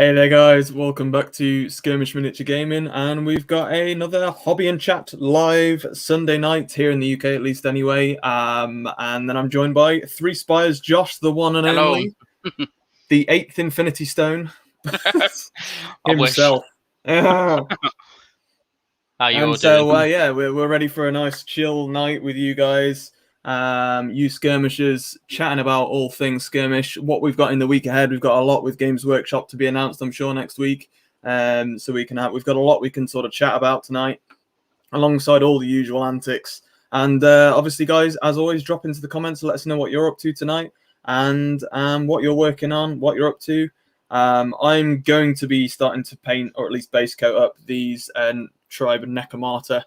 Hey there guys, welcome back to Skirmish Miniature Gaming, and we've got another Hobby and Chat live Sunday night here in the UK, at least anyway. And then I'm joined by Three Spires, Josh, the one and Hello. only, the 8th Infinity Stone I himself. How you all doing? Yeah, we're ready for a nice chill night with you guys. You skirmishers chatting about all things skirmish, what we've got in the week ahead. We've got a lot with Games Workshop to be announced, I'm sure, next week. So we've got a lot we can sort of chat about tonight, alongside all the usual antics. And obviously, guys, as always, drop into the comments, let us know what you're up to tonight and what you're working on, what you're up to. I'm going to be starting to paint, or at least base coat up, these tribe Nekomata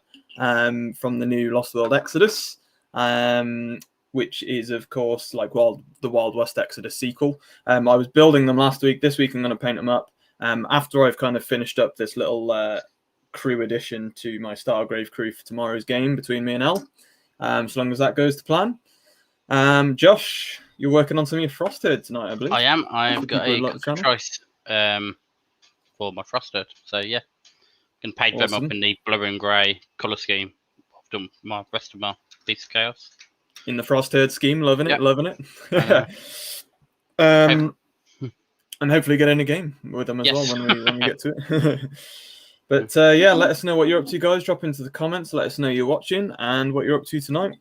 from the new Lost World Exodus. Which is, of course, like the Wild West Exodus sequel. I was building them last week. This week I'm going to paint them up. After I've kind of finished up this little crew addition to my Stargrave crew for tomorrow's game between me and El. So long as that goes to plan. Josh, you're working on something of Frostheard tonight, I believe. I am. I've got a Cockatrice for my Frostherd. So yeah, can paint them up in the blue and grey colour scheme. I've done my rest of my Beast of Chaos. In the Frostheard scheme, loving it, loving it. And hopefully get in a game with them as well when we get to it. But yeah, let us know what you're up to, guys. Drop into the comments. Let us know you're watching and what you're up to tonight.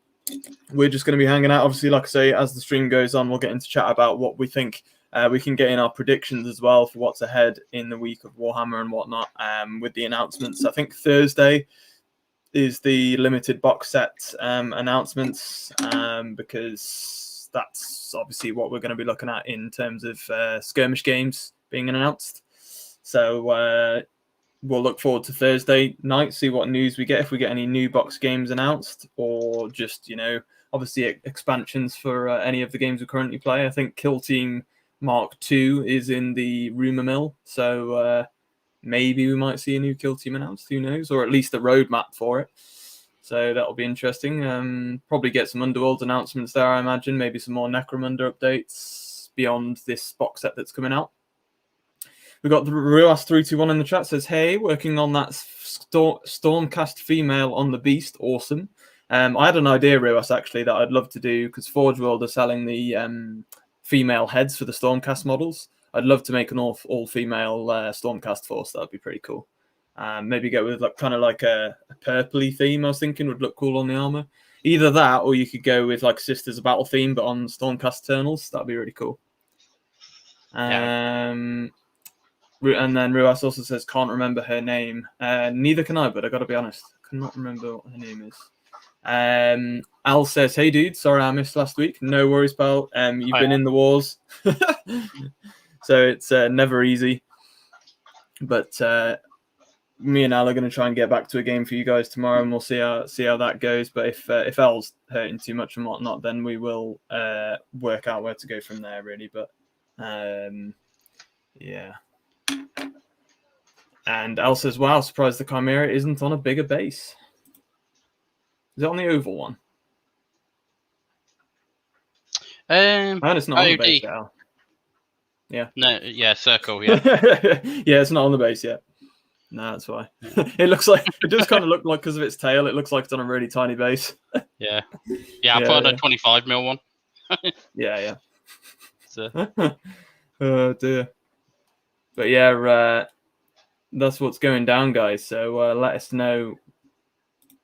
We're just going to be hanging out. Obviously, like I say, as the stream goes on, we'll get into chat about what we think. We can get in our predictions as well for what's ahead in the week of Warhammer and whatnot with the announcements. I think Thursday is the limited box set announcements because that's obviously what we're going to be looking at in terms of skirmish games being announced. So we'll look forward to Thursday night, see what news we get, if we get any new box games announced, or just, obviously expansions for any of the games we currently play. I think Kill Team Mark II is in the rumor mill, so maybe we might see a new Kill Team announced, who knows, or at least a roadmap for it. So that'll be interesting. Probably get some Underworld announcements there, I imagine. Maybe some more Necromancer updates beyond this box set that's coming out. We've got the Ruas321 in the chat, says, hey, working on that Stormcast female on the Beast. Awesome. I had an idea, Ruas, actually, that I'd love to do, because Forge World are selling the female heads for the Stormcast models. I'd love to make an all-female Stormcast force. That'd be pretty cool. Maybe go with kind of like a purpley theme, I was thinking, would look cool on the armor. Either that, or you could go with like Sisters of Battle theme, but on Stormcast Eternals. That'd be really cool. And then Ruas also says, can't remember her name. Neither can I, but I got to be honest. I cannot remember what her name is. Al says, hey, dude, sorry I missed last week. No worries, pal. You've been in the wars. So it's never easy. But me and Al are going to try and get back to a game for you guys tomorrow, and we'll see how that goes. But if Al's hurting too much and whatnot, then we will work out where to go from there, really. But yeah. And Al says, wow, surprised the Chimera isn't on a bigger base. Is it on the oval one? It's not on the base, Al. Yeah. No, yeah, circle, yeah. Yeah, it's not on the base yet. No, that's why. It looks like, it does kind of look like, because of its tail, it looks like it's on a really tiny base. Yeah. Yeah, I put on a 25mm one. Yeah. So. Oh, dear. But yeah, that's what's going down, guys. So let us know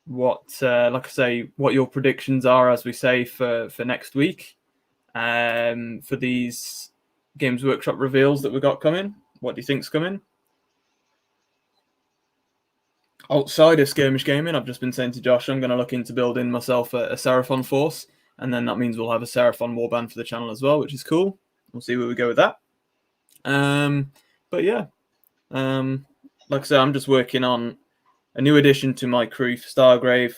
what, like I say, what your predictions are, as we say, for next week. For these Games Workshop reveals that we've got coming. What do you think's coming? Outside of skirmish gaming, I've just been saying to Josh, I'm going to look into building myself a Seraphon force, and then that means we'll have a Seraphon warband for the channel as well, which is cool. We'll see where we go with that. But yeah, like I said, I'm just working on a new addition to my crew for Stargrave.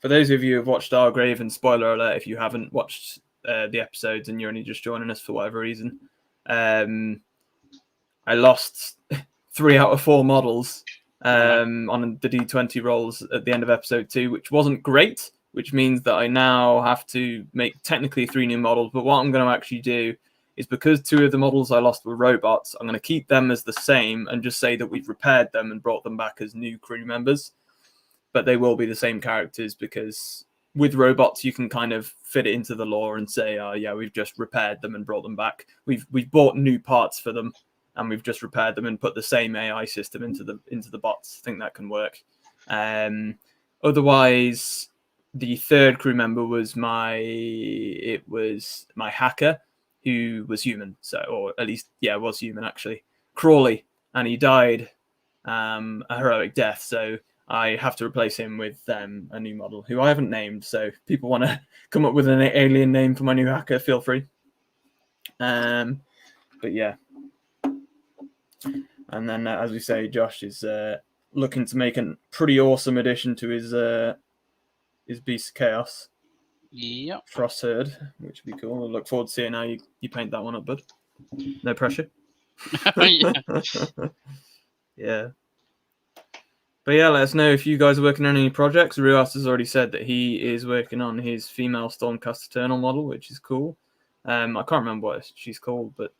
For those of you who have watched Stargrave, and spoiler alert if you haven't watched the episodes and you're only just joining us for whatever reason, I lost 3 out of 4 models on the D20 rolls at the end of episode 2, which wasn't great, which means that I now have to make technically 3 new models. But what I'm going to actually do is because 2 of the models I lost were robots, I'm going to keep them as the same and just say that we've repaired them and brought them back as new crew members. But they will be the same characters because with robots, you can kind of fit it into the lore and say, oh, yeah, we've just repaired them and brought them back. We've bought new parts for them and we've just repaired them and put the same AI system into the bots. I think that can work. Otherwise, the 3rd crew member was my hacker, who was human. So, or at least, yeah, was human actually, Crawley, and he died a heroic death. So I have to replace him with a new model who I haven't named. So if people want to come up with an alien name for my new hacker, feel free. But yeah. And then, as we say, Josh is looking to make a pretty awesome addition to his Beast of Chaos. Yep. Frostherd, which would be cool. I look forward to seeing how you paint that one up, bud. No pressure. Yeah. But yeah, let us know if you guys are working on any projects. Ruas has already said that he is working on his female Stormcast Eternal model, which is cool. I can't remember what she's called, but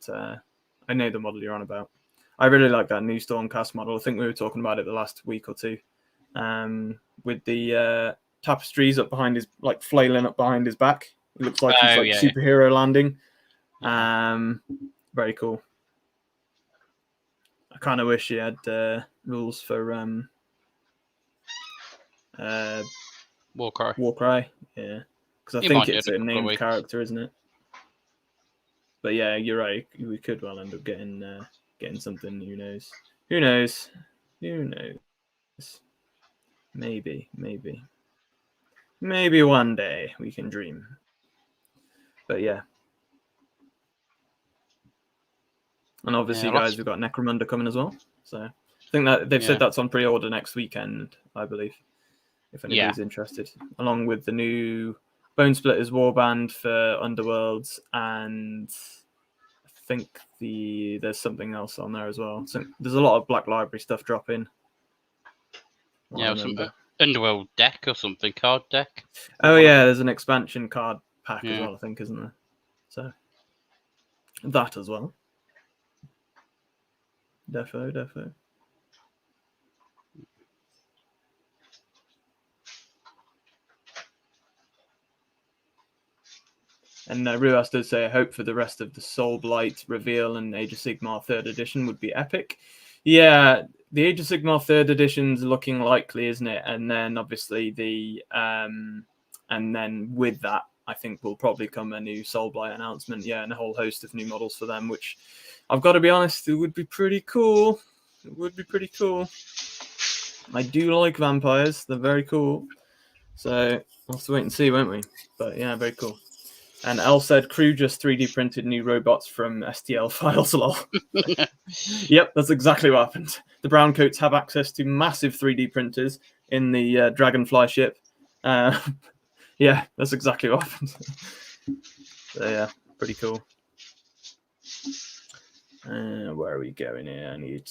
I know the model you're on about. I really like that new Stormcast model. I think we were talking about it the last week or two. With the tapestries up behind his, like flailing up behind his back. It looks like he's like superhero landing. Very cool. I kind of wish he had rules for Warcry, yeah, because I think it's a named character, isn't it? But yeah, you're right. We could well end up getting something. Who knows? Who knows? Who knows? Maybe one day we can dream. But yeah, and obviously, guys, we've got Necromunda coming as well. So I think that they've said that's on pre-order next weekend, I believe. If anybody's interested, along with the new Bone Splitters Warband for Underworlds, and I think there's something else on there as well. So there's a lot of Black Library stuff dropping. Some Underworld deck or something, card deck. Oh yeah, there's an expansion card pack as well, I think, isn't there? So that as well. Defo. And Ruas does say, I hope for the rest of the Soul Blight reveal and Age of Sigmar 3rd edition would be epic. Yeah, the Age of Sigmar 3rd edition's looking likely, isn't it? And then obviously and then with that, I think will probably come a new Soul Blight announcement. Yeah, and a whole host of new models for them, which I've got to be honest, it would be pretty cool. It would be pretty cool. I do like vampires. They're very cool. So we'll have to wait and see, won't we? But yeah, very cool. And Elle said, crew just 3D printed new robots from STL files, lol. Yep, that's exactly what happened. The Browncoats have access to massive 3D printers in the Dragonfly ship. Yeah, that's exactly what happened. So yeah, pretty cool. Where are we going here? I need...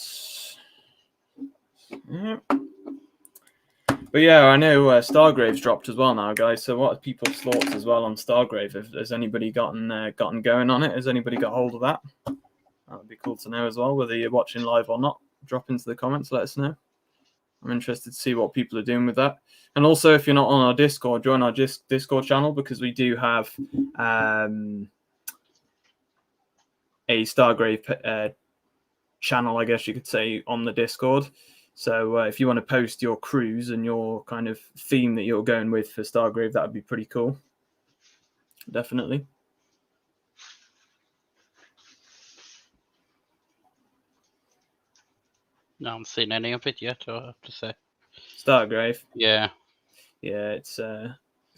But yeah, I know Stargrave's dropped as well now, guys. So what are people's thoughts as well on Stargrave? Has anybody gotten going on it? Has anybody got hold of that? That would be cool to know as well, whether you're watching live or not. Drop into the comments, let us know. I'm interested to see what people are doing with that. And also, if you're not on our Discord, join our Discord channel, because we do have a Stargrave channel, I guess you could say, on the Discord. So if you want to post your crews and your kind of theme that you're going with for Stargrave, that would be pretty cool. Definitely. No, I haven't seen any of it yet, I have to say. Stargrave? Yeah. Yeah, it's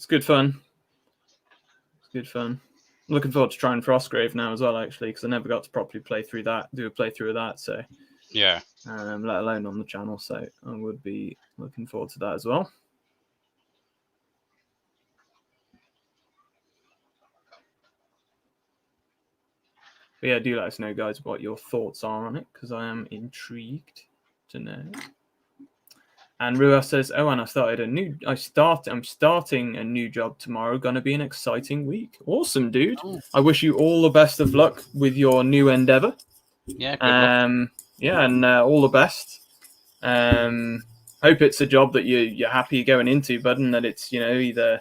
good fun. It's good fun. I'm looking forward to trying Frostgrave now as well, actually, because I never got to properly do a playthrough of that, so... Yeah. Let alone on the channel, so I would be looking forward to that as well. But yeah, do let us know, guys, what your thoughts are on it, because I am intrigued to know. And Rua says, "Oh, and I'm starting a new job tomorrow. Gonna be an exciting week. Awesome, dude. Oh. I wish you all the best of luck with your new endeavor. Yeah, good luck. Yeah, and all the best. Hope it's a job that you're happy going into, bud, and that it's either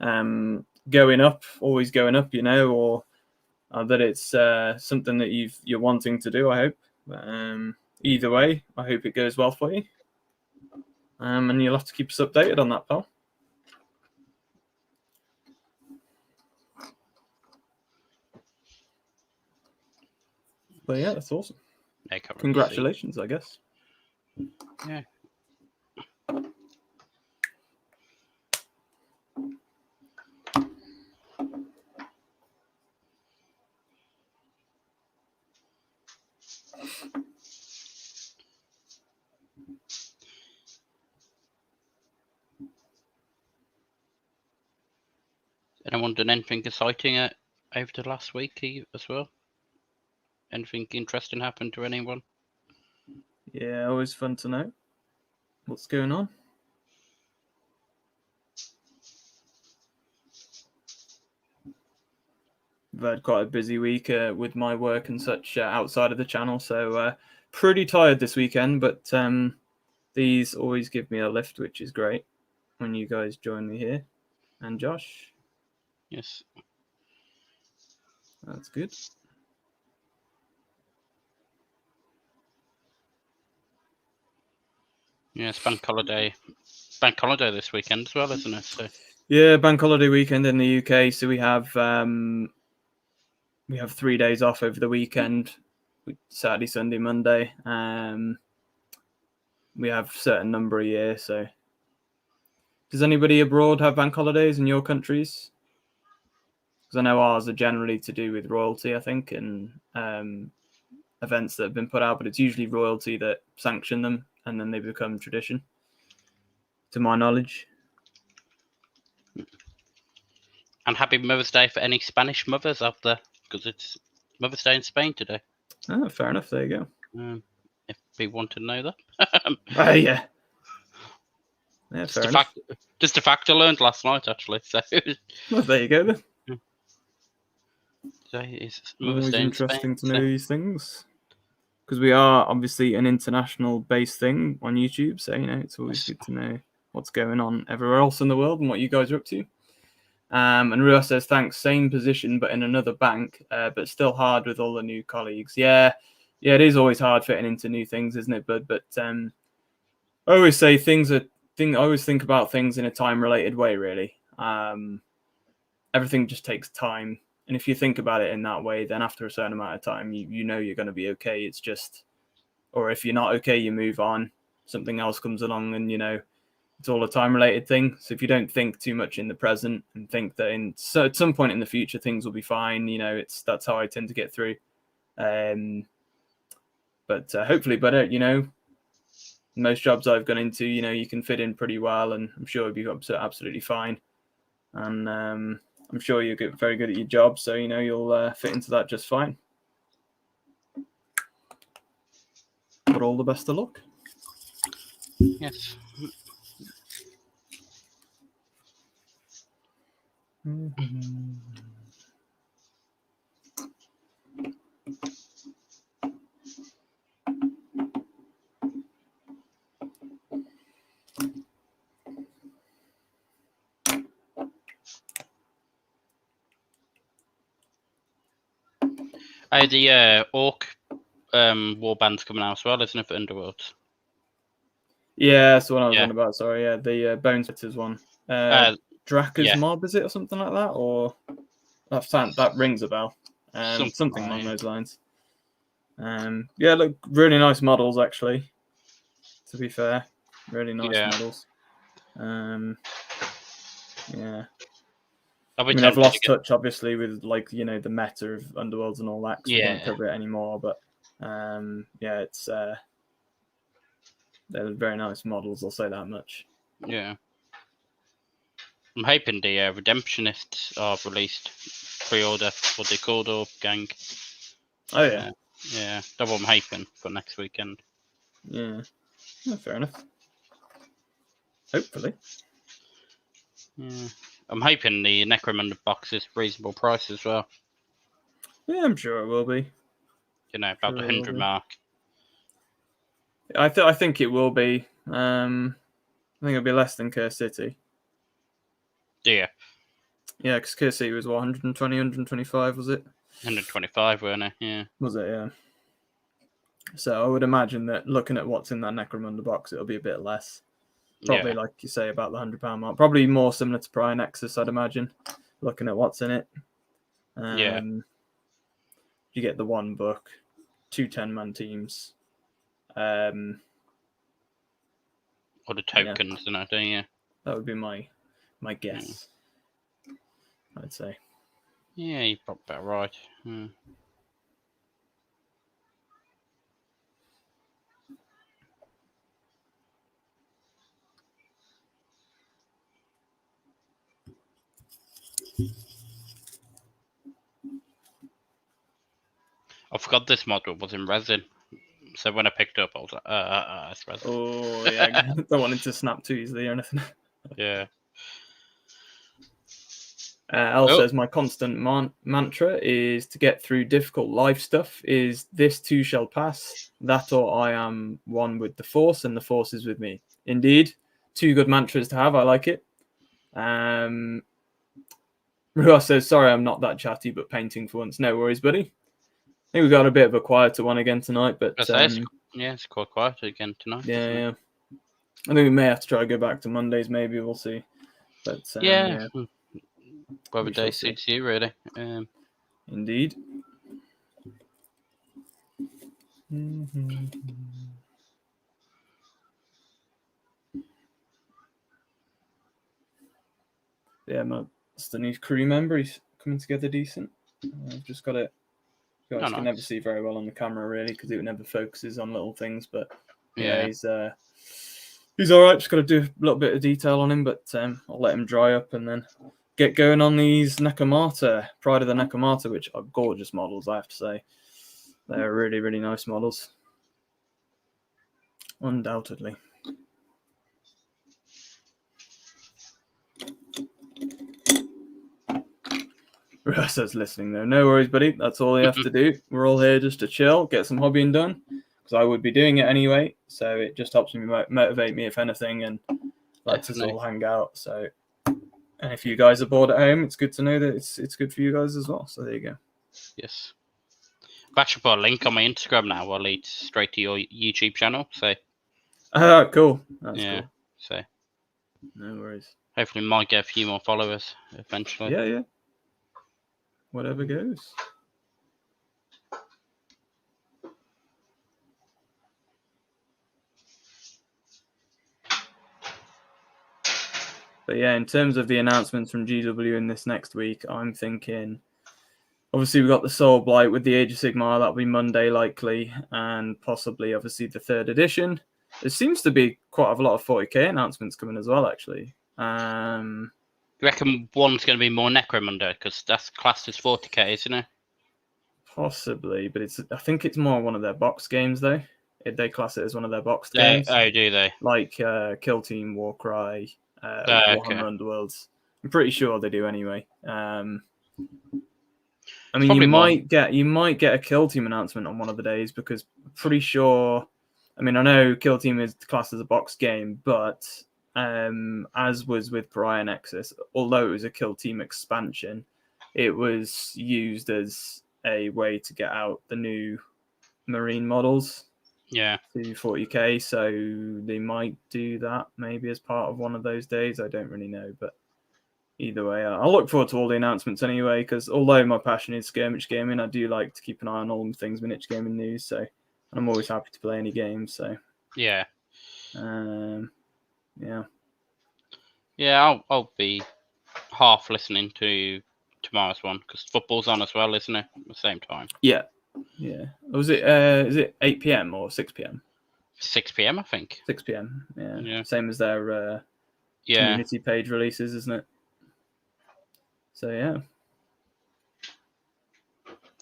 going up, always going up, or that it's something that you're wanting to do. I hope. Either way, I hope it goes well for you. And you'll have to keep us updated on that, pal. But yeah, that's awesome. Congratulations, I guess. Yeah. Anyone done anything exciting over the last week as well? Anything interesting happened to anyone? Yeah, always fun to know what's going on. I've had quite a busy week with my work and such outside of the channel, so pretty tired this weekend, but these always give me a lift, which is great when you guys join me here. And Josh? Yes. That's good. Yeah, it's bank holiday this weekend as well, isn't it? So. Yeah, bank holiday weekend in the UK, so we have 3 days off over the weekend, Saturday, Sunday, Monday. We have a certain number a year, so... Does anybody abroad have bank holidays in your countries? Because I know ours are generally to do with royalty, I think, and events that have been put out, but it's usually royalty that sanction them, and then they become tradition, to my knowledge. And happy Mother's Day for any Spanish mothers out there, because it's Mother's Day in Spain today. Oh, fair enough. There you go. If people want to know that. Yeah. Yeah, fair enough. Just a fact I learned last night, actually. So. Well, there you go then. Today is Mother's Day in interesting Spain, to know these things, because we are obviously an international-based thing on YouTube. So it's always good to know what's going on everywhere else in the world and what you guys are up to. And Rua says, thanks, same position, but in another bank, but still hard with all the new colleagues. Yeah, it is always hard fitting into new things, isn't it, bud? But I always say I always think about things in a time-related way, really. Everything just takes time. And if you think about it in that way, then after a certain amount of time, you know you're going to be okay. It's just, or if you're not okay, you move on. Something else comes along and, it's all a time-related thing. So if you don't think too much in the present and think that at some point in the future things will be fine, that's how I tend to get through. But hopefully better. Most jobs I've gone into, you can fit in pretty well, and I'm sure you'll be absolutely fine. And I'm sure you'll get very good at your job, so you'll fit into that just fine. But all the best of luck. Yes. Mm-hmm. Oh, the Orc warband's coming out as well, isn't it, for Underworlds? Yeah, that's the one I was on about. Sorry, yeah, the Bonesetters one. Draka's Mob, is it, or something like that? Or that rings a bell. Something along those lines. Yeah, look, really nice models, actually. To be fair, really nice models. Yeah. I've lost touch, obviously, with the meta of Underworlds and all that. We don't cover it anymore, but it's they're very nice models. I'll say that much. Yeah. I'm hoping the Redemptionists are released pre-order for the Cordor gang. Oh yeah. Yeah, that's what I'm hoping for next weekend. Yeah, fair enough. Hopefully. Yeah. I'm hoping the Necromancer box is reasonable price as well. Yeah, I'm sure it will be. You know, about the 100 mark. I think it will be. I think it'll be less than Curse City. Yeah. Yeah, because Curse City was what, 120, 125, was it? 125, weren't it? Yeah. Was it? Yeah. So I would imagine that looking at what's in that Necromancer box, it'll be a bit less. Probably, like you say, about the £100 mark. Probably more similar to Prior Nexus, I'd imagine, looking at what's in it. You get the one book, 2 10-man teams. Or the tokens, don't you? That would be my guess, I'd say. Yeah, you're probably about right. I forgot this model was in resin. So when I picked it up, I was like, it's resin. Oh, yeah. Don't want it to snap too easily or anything. Yeah. Al says, my constant mantra is to get through difficult life stuff is this too shall pass, that or I am one with the Force and the Force is with me. Indeed, 2 good mantras to have. I like it. Ruah says, sorry, I'm not that chatty, but painting for once. No worries, buddy. I think we got a bit of a quieter one again tonight, but it's quite quiet again tonight. Yeah. I think we may have to try to go back to Mondays. Maybe we'll see. But yeah. Whatever day suits you, really. Indeed. Yeah, that's the new crew member. He's coming together decent. I've just got it. You guys can never see very well on the camera, really, because it never focuses on little things. But yeah, he's all right. Just got to do a little bit of detail on him, but I'll let him dry up and then get going on these Nekomata, Pride of the Nekomata, which are gorgeous models, I have to say. They're really, really nice models. Undoubtedly. Russell's listening, though. No worries, buddy. That's all you have to do. We're all here just to chill, get some hobbying done, because I would be doing it anyway. So it just helps me motivate me, if anything, and lets us all hang out. So, and if you guys are bored at home, it's good to know that it's good for you guys as well. So there you go. Yes. I've actually put a link on my Instagram now. I'll lead straight to your YouTube channel. So. Cool. That's cool. So. No worries. Hopefully, might get a few more followers eventually. Yeah. Whatever goes. But yeah, in terms of the announcements from GW in this next week, I'm thinking, obviously we've got the Soul Blight with the Age of Sigmar. That'll be Monday likely, and possibly obviously the 3rd edition. There seems to be quite a lot of 40k announcements coming as well, actually. You reckon one's going to be more Necromancer because that's classed as 40k, isn't it? Possibly, but I think it's more one of their box games though. They class it as one of their box games. Oh, do they? Like Kill Team, Warcry, Warhammer Underworlds. I'm pretty sure they do anyway. I mean, you might get a Kill Team announcement on one of the days because I'm pretty sure. I mean, I know Kill Team is classed as a box game, but as was with Pariah Nexus, although it was a Kill Team expansion, it was used as a way to get out the new Marine models. Yeah. To 40k, so they might do that maybe as part of one of those days. I don't really know, but either way, I'll look forward to all the announcements anyway, because although my passion is skirmish gaming, I do like to keep an eye on all things miniature gaming news, so I'm always happy to play any games, so yeah. I'll be half listening to tomorrow's one because football's on as well, isn't it, at the same time? Yeah. Was it is it 8 p.m. or 6 p.m? 6 p.m. I think. 6 p.m. Yeah. Same as their community page releases, isn't it? So yeah.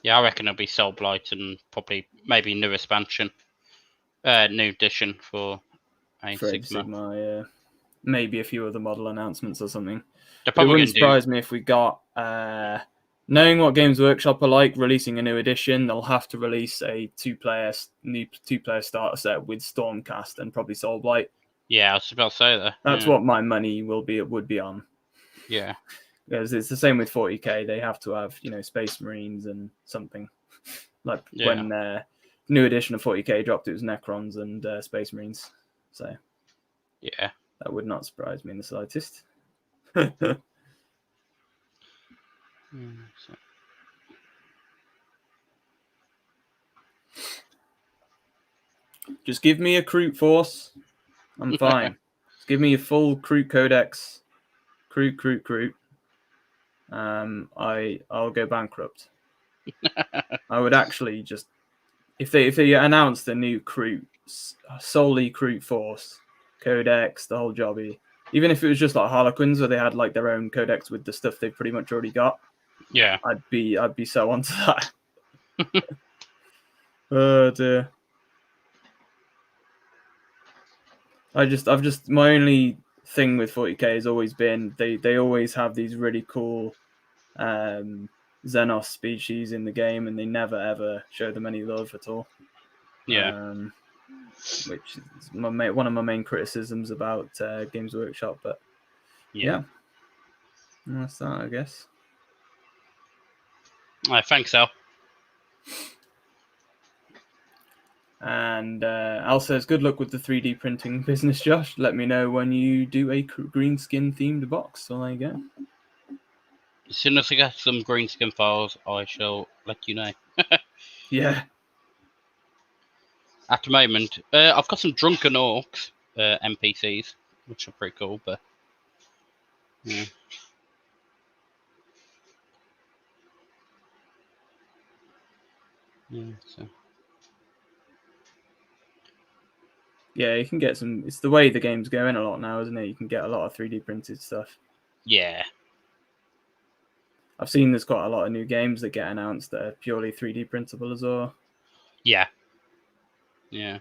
Yeah, I reckon it'll be Soul Blight and probably maybe new expansion, new edition for Age of Sigmar. Yeah. maybe a few other model announcements or something. It wouldn't surprise me if we got, knowing what Games Workshop are like, releasing a new edition, they'll have to release a two-player starter set with Stormcast and probably Soulblight. Yeah, I was about to say that. That's what my money would be on. Yeah. Because it's the same with 40k. They have to have, Space Marines and something. Like when new edition of 40k dropped, it was Necrons and Space Marines. So yeah, that would not surprise me in the slightest. Just give me a Kroot force. I'm fine. Just give me a full Kroot codex. Kroot. I'll go bankrupt. I would actually just if they announced the new Kroot, solely Kroot force codex, the whole jobby. Even if it was just like Harlequins, where they had like their own codex with the stuff they've pretty much already got. Yeah, I'd be so onto that. Oh dear. I've just my only thing with 40k has always been they always have these really cool Xenos species in the game, and they never ever show them any love at all. Yeah. Which is one of my main criticisms about Games Workshop, but yeah. That's that, I guess. Thanks, Al. And Al says, good luck with the 3D printing business, Josh. Let me know when you do a green skin themed box. So there you go. As soon as I get some green skin files, I shall let you know. Yeah. At the moment, I've got some Drunken Orcs NPCs, which are pretty cool, but yeah. So. Yeah, you can get some. It's the way the game's going a lot now, isn't it? You can get a lot of 3D printed stuff. Yeah. I've seen there's quite a lot of new games that get announced that are purely 3D printable as well. Yeah. Yeah.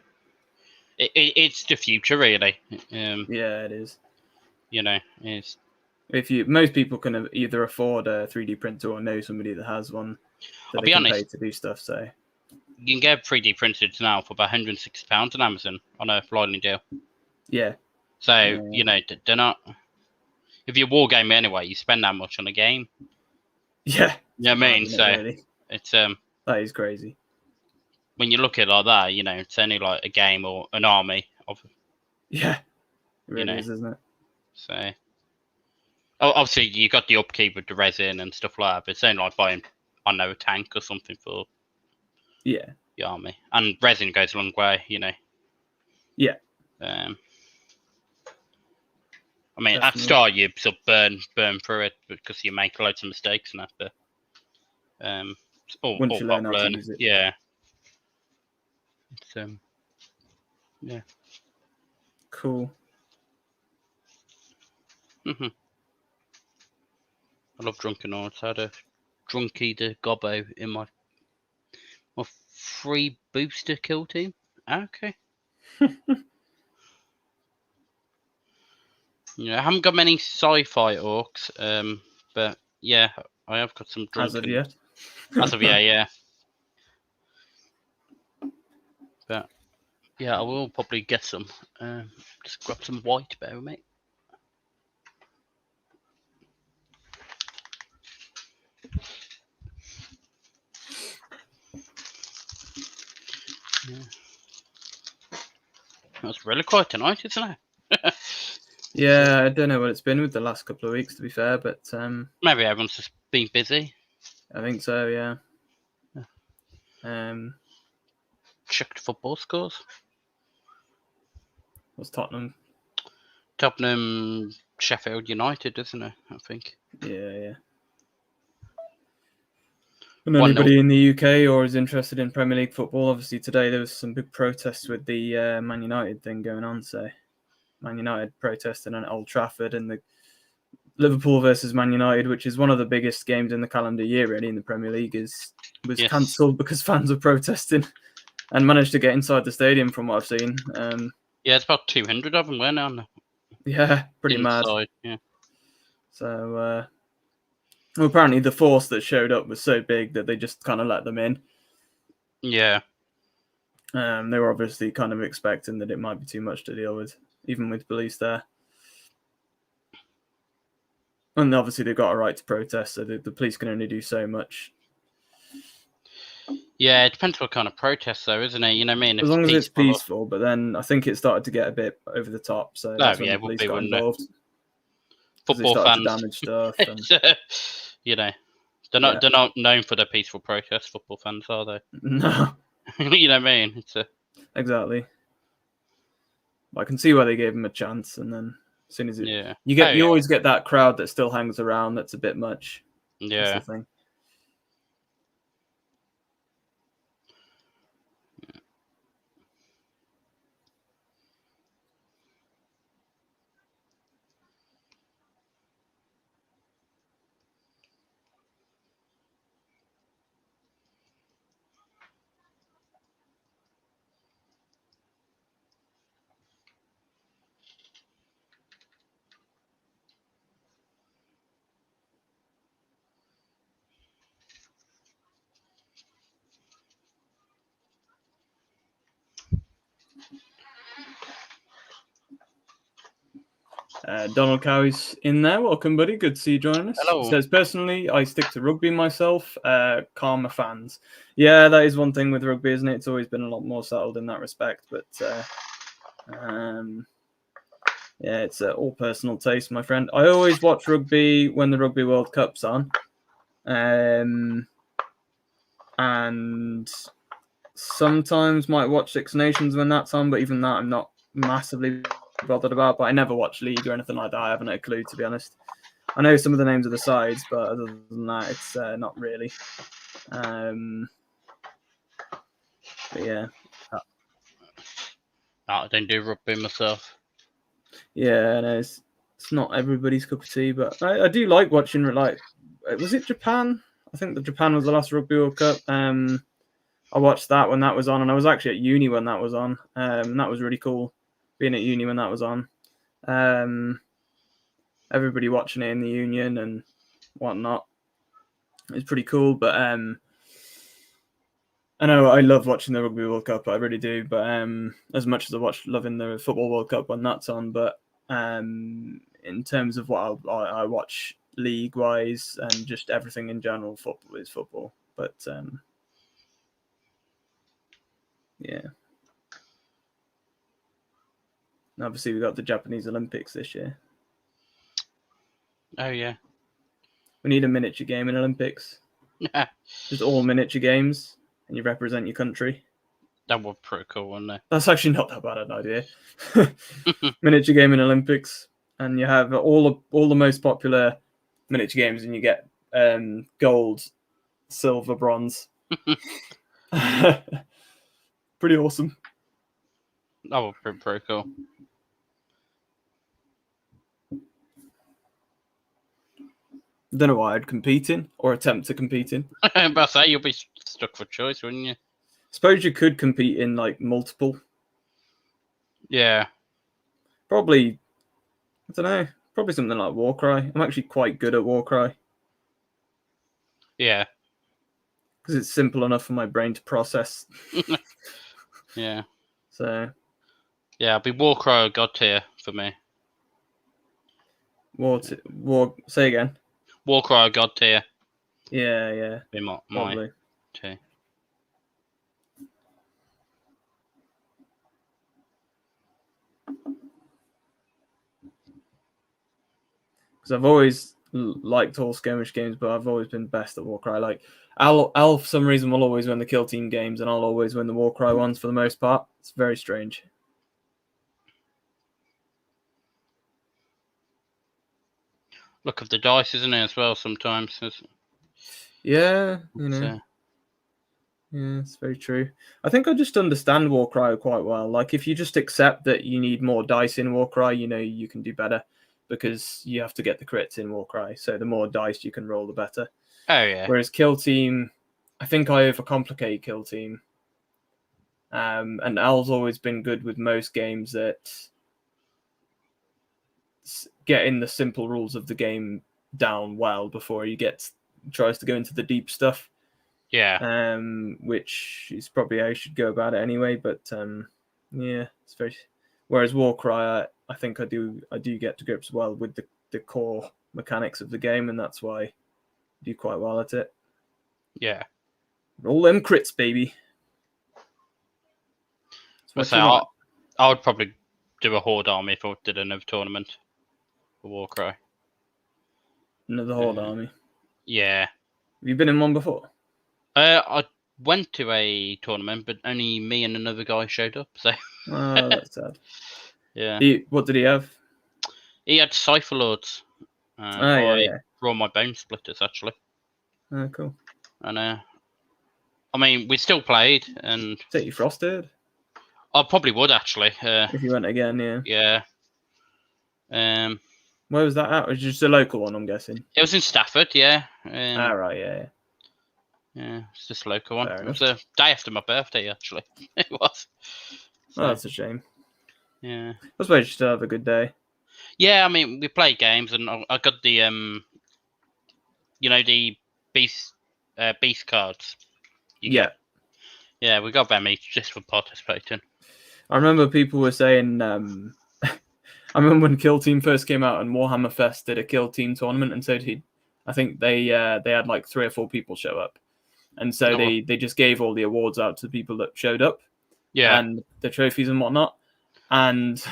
It's the future, really. Yeah, it is. It's most people can either afford a 3D printer or know somebody that has one that they can pay to do stuff. So you can get 3D printed now for about £160 on Amazon on a lightning deal. Yeah. So they're not. If you're wargaming anyway, you spend that much on a game. Yeah. You know what I mean? So really. It's that is crazy. When you look at it like that, it's only like a game or an army of. Yeah. It really is, isn't it? So obviously you got the upkeep with the resin and stuff like that, but it's only like buying, I don't know, a tank or something for the army. And resin goes a long way, Yeah. I mean, definitely. At the start you sort of burn through it because you make loads of mistakes and that, but once you learn how to use it. Yeah. It's yeah. Cool. I love Drunken Orcs. I had a Drunky the Gobbo in my free booster kill team. Okay. I haven't got many sci-fi orcs, but yeah, I have got some Drunken. As of yet. As of yet, yeah. But yeah, I will probably get some. Just grab some white, bear with me. Yeah. That's really quiet tonight, isn't it? Yeah, I don't know what it's been with the last couple of weeks, to be fair, but maybe everyone's just been busy. I think so, yeah. Checked football scores. What's Tottenham? Tottenham, Sheffield United, isn't it? I think. Yeah. And anybody in the UK or is interested in Premier League football, obviously today there was some big protests with the Man United thing going on. So Man United protesting at Old Trafford, and the Liverpool versus Man United, which is one of the biggest games in the calendar year, really, in the Premier League, was cancelled because fans were protesting and managed to get inside the stadium, from what I've seen. Yeah, it's about 200 of them, weren't there? Yeah, pretty mad. Yeah. So, well, apparently the force that showed up was so big that they just kind of let them in. Yeah. They were obviously kind of expecting that it might be too much to deal with, even with police there. And obviously they've got a right to protest, so the police can only do so much. Yeah, it depends what kind of protest, though, isn't it? You know what I mean? As long as it's peaceful, but then I think it started to get a bit over the top, so that's when the police got involved. Football fans to damage stuff. And... you know, they're not known for their peaceful protests. Football fans, are they? No. You know what I mean? Exactly. I can see why they gave him a chance, and then as soon as you always get that crowd that still hangs around. That's a bit much. Yeah. That's the thing. Donald Cowie's in there. Welcome, buddy. Good to see you joining us. Hello. He says, personally, I stick to rugby myself. Calmer fans. Yeah, that is one thing with rugby, isn't it? It's always been a lot more settled in that respect. But yeah, it's all personal taste, my friend. I always watch rugby when the Rugby World Cup's on. And sometimes might watch Six Nations when that's on, but even that I'm not massively bothered about. But I never watch League or anything like that. I haven't a clue, to be honest. I know some of the names of the sides, but other than that, it's not really. But yeah. I don't do rugby myself. Yeah, no, it's not everybody's cup of tea, but I do like watching, like, was it Japan? I think that Japan was the last Rugby World Cup. I watched that when that was on, and I was actually at uni when that was on. And that was really cool, being at uni when that was on. Everybody watching it in the union and whatnot. It's pretty cool, but I know I love watching the Rugby World Cup, I really do. But as much as I watch loving the Football World Cup when that's on, but in terms of what I watch league-wise and just everything in general, football is football. But yeah. And obviously, we got the Japanese Olympics this year. Oh, yeah. We need a miniature game in Olympics. Just all miniature games, and you represent your country. That would be pretty cool, wouldn't it? That's actually not that bad an idea. Miniature game in Olympics, and you have all the most popular miniature games, and you get gold, silver, bronze. Pretty awesome. That would be pretty cool. Don't know why I'd compete in or attempt to compete in. I'm about to say, you'll be stuck for choice, wouldn't you? Suppose you could compete in like multiple. Yeah. Probably, I don't know. Probably something like Warcry. I'm actually quite good at Warcry. Yeah. Because it's simple enough for my brain to process. Yeah. So. Yeah, it'll be Warcry or God tier for me. Say again. Warcry or God tier. Yeah. Be my tier. Because I've always liked all skirmish games, but I've always been best at Warcry. Like Al for some reason will always win the kill team games, and I'll always win the Warcry ones for the most part. It's very strange. Look of the dice, isn't it, as well, sometimes? Yeah, you know. Yeah, it's very true. I think I just understand Warcry quite well. Like, if you just accept that you need more dice in Warcry, you know, you can do better because you have to get the crits in Warcry. So the more dice you can roll, the better. Oh, yeah. Whereas Kill Team, I think I overcomplicate Kill Team. And Al's always been good with most games that getting the simple rules of the game down well before he tries to go into the deep stuff. Yeah. Which is probably how you should go about it anyway. But yeah, it's very. Whereas Warcry, I think I do get to grips well with the core mechanics of the game, and that's why I do quite well at it. Yeah. All them crits, baby. I would probably do a Horde army if I did another tournament for Warcry. Another Horde army? Yeah. Have you been in one before? I went to a tournament, but only me and another guy showed up. So. Oh, that's sad. Yeah. What did he have? He had Cypher Lords. Yeah. Raw my Bone Splitters, actually. Oh, cool. And I mean, we still played, and take you Frostheard? I probably would actually. If you went again, yeah. Yeah. Where was that at? Was it just a local one, I'm guessing? It was in Stafford, yeah. Right, yeah. Yeah, it's just a local one. Fair it was a day after my birthday, actually. It was. So, that's a shame. Yeah. I suppose you still have a good day. Yeah, I mean, we played games, and I got the the beast cards. Yeah, we got them each just for participating. I remember people were saying. I remember when Kill Team first came out, and Warhammer Fest did a Kill Team tournament, and so I think they had like 3 or 4 people show up, and so they just gave all the awards out to the people that showed up, and the trophies and whatnot, and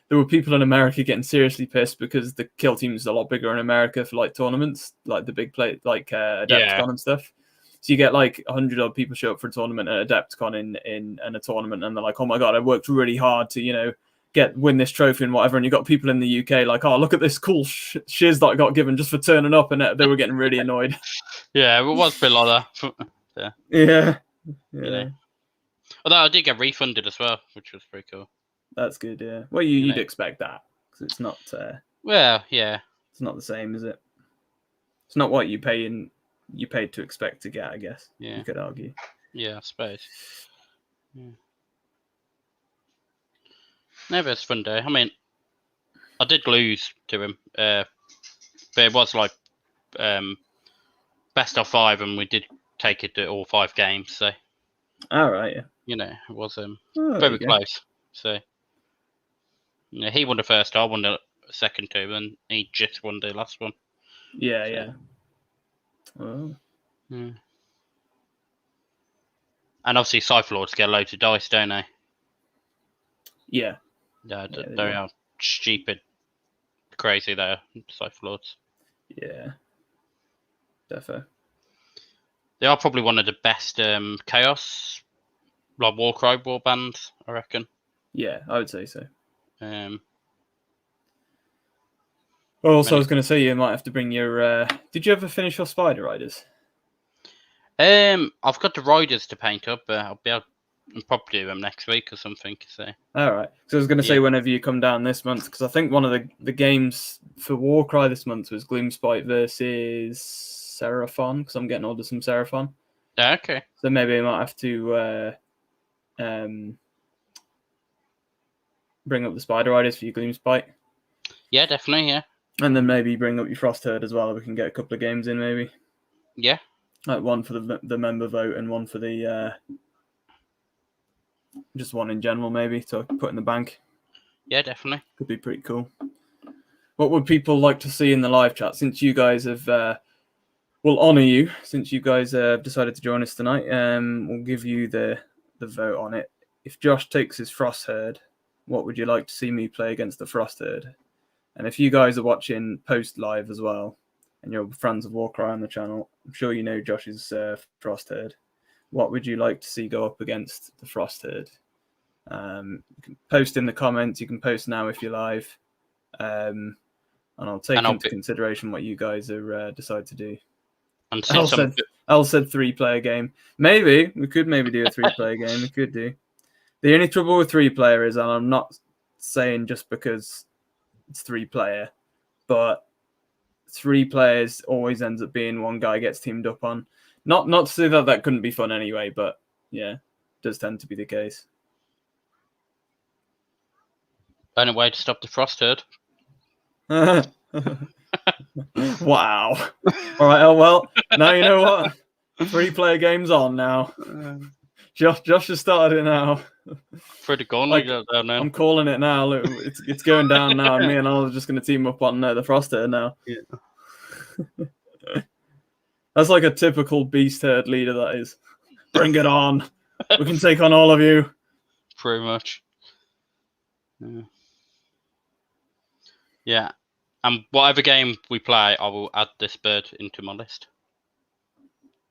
there were people in America getting seriously pissed because the Kill Team is a lot bigger in America for like tournaments, like the big play, like Adepticon and stuff. So you get like 100 odd people show up for a tournament at Adepticon in a tournament, and they're like, "Oh my god, I worked really hard to win this trophy and whatever." And you got people in the UK like, "Oh, look at this cool shiz that I got given just for turning up," and they were getting really annoyed. Yeah, it was a bit like that. Yeah. Although I did get refunded as well, which was pretty cool. That's good. Yeah. Well, you'd expect that because it's not. Well, yeah. It's not the same, is it? It's not what you paid to expect to get, I guess. Yeah. You could argue. Yeah, I suppose. Yeah. No, but it's a fun day. I mean, I did lose to him, but it was like best of 5, and we did take it to all 5 games. So, all right, yeah. It was very close. So, yeah, he won the first. I won the second 2, and he just won the last one. Yeah, so. Yeah. Oh. Yeah. And obviously, Cypher Lords get loads of dice, don't they? Yeah. Yeah, they are stupid, crazy. They are Cypher Lords. Yeah. Defo. They are probably one of the best Chaos, like Warcry war bands, I reckon. Yeah, I would say so. Also, I was going to say you might have to bring your. Did you ever finish your Spider Riders? I've got the Riders to paint up, but I'll be able to probably do them next week or something. So. All right. So I was going to say whenever you come down this month, because I think one of the games for Warcry this month was Gloomspite versus Seraphon, because I'm getting ordered some Seraphon. Okay. So maybe I might have to bring up the Spider Riders for your Gloomspite. Yeah, definitely. Yeah. And then maybe bring up your Frostherd as well. We can get a couple of games in, maybe. Yeah. Like one for the member vote and one for the just one in general, maybe to put in the bank. Yeah, definitely. Could be pretty cool. What would people like to see in the live chat? Since you guys have, we'll honour you. Since you guys have decided to join us tonight, we'll give you the vote on it. If Josh takes his Frostherd, what would you like to see me play against the Frostherd? And if you guys are watching post live as well, and you're fans of Warcry on the channel, I'm sure you know Josh's Frostherd. What would you like to see go up against the Frostherd? You can post in the comments. You can post now if you're live. And I'll take into consideration what you guys are decide to do. Al said 3-player game. Maybe. We could maybe do a 3-player game. We could do. The only trouble with 3-player is, and I'm not saying just because it's 3-player, but 3 players always ends up being one guy gets teamed up on. Not to say that couldn't be fun anyway, but yeah, does tend to be the case. Only way to stop the Frostherd. Wow. All right. Oh well. Now you know what. 3-player games on now. Josh has started it now. Pretty gone. Like, I'm calling it now. Look, it's going down now, and me and Al are just going to team up on the Frostherd now. Yeah. That's like a typical Beastherd leader. That is. Bring it on. We can take on all of you. Pretty much. Yeah. And whatever game we play, I will add this bird into my list.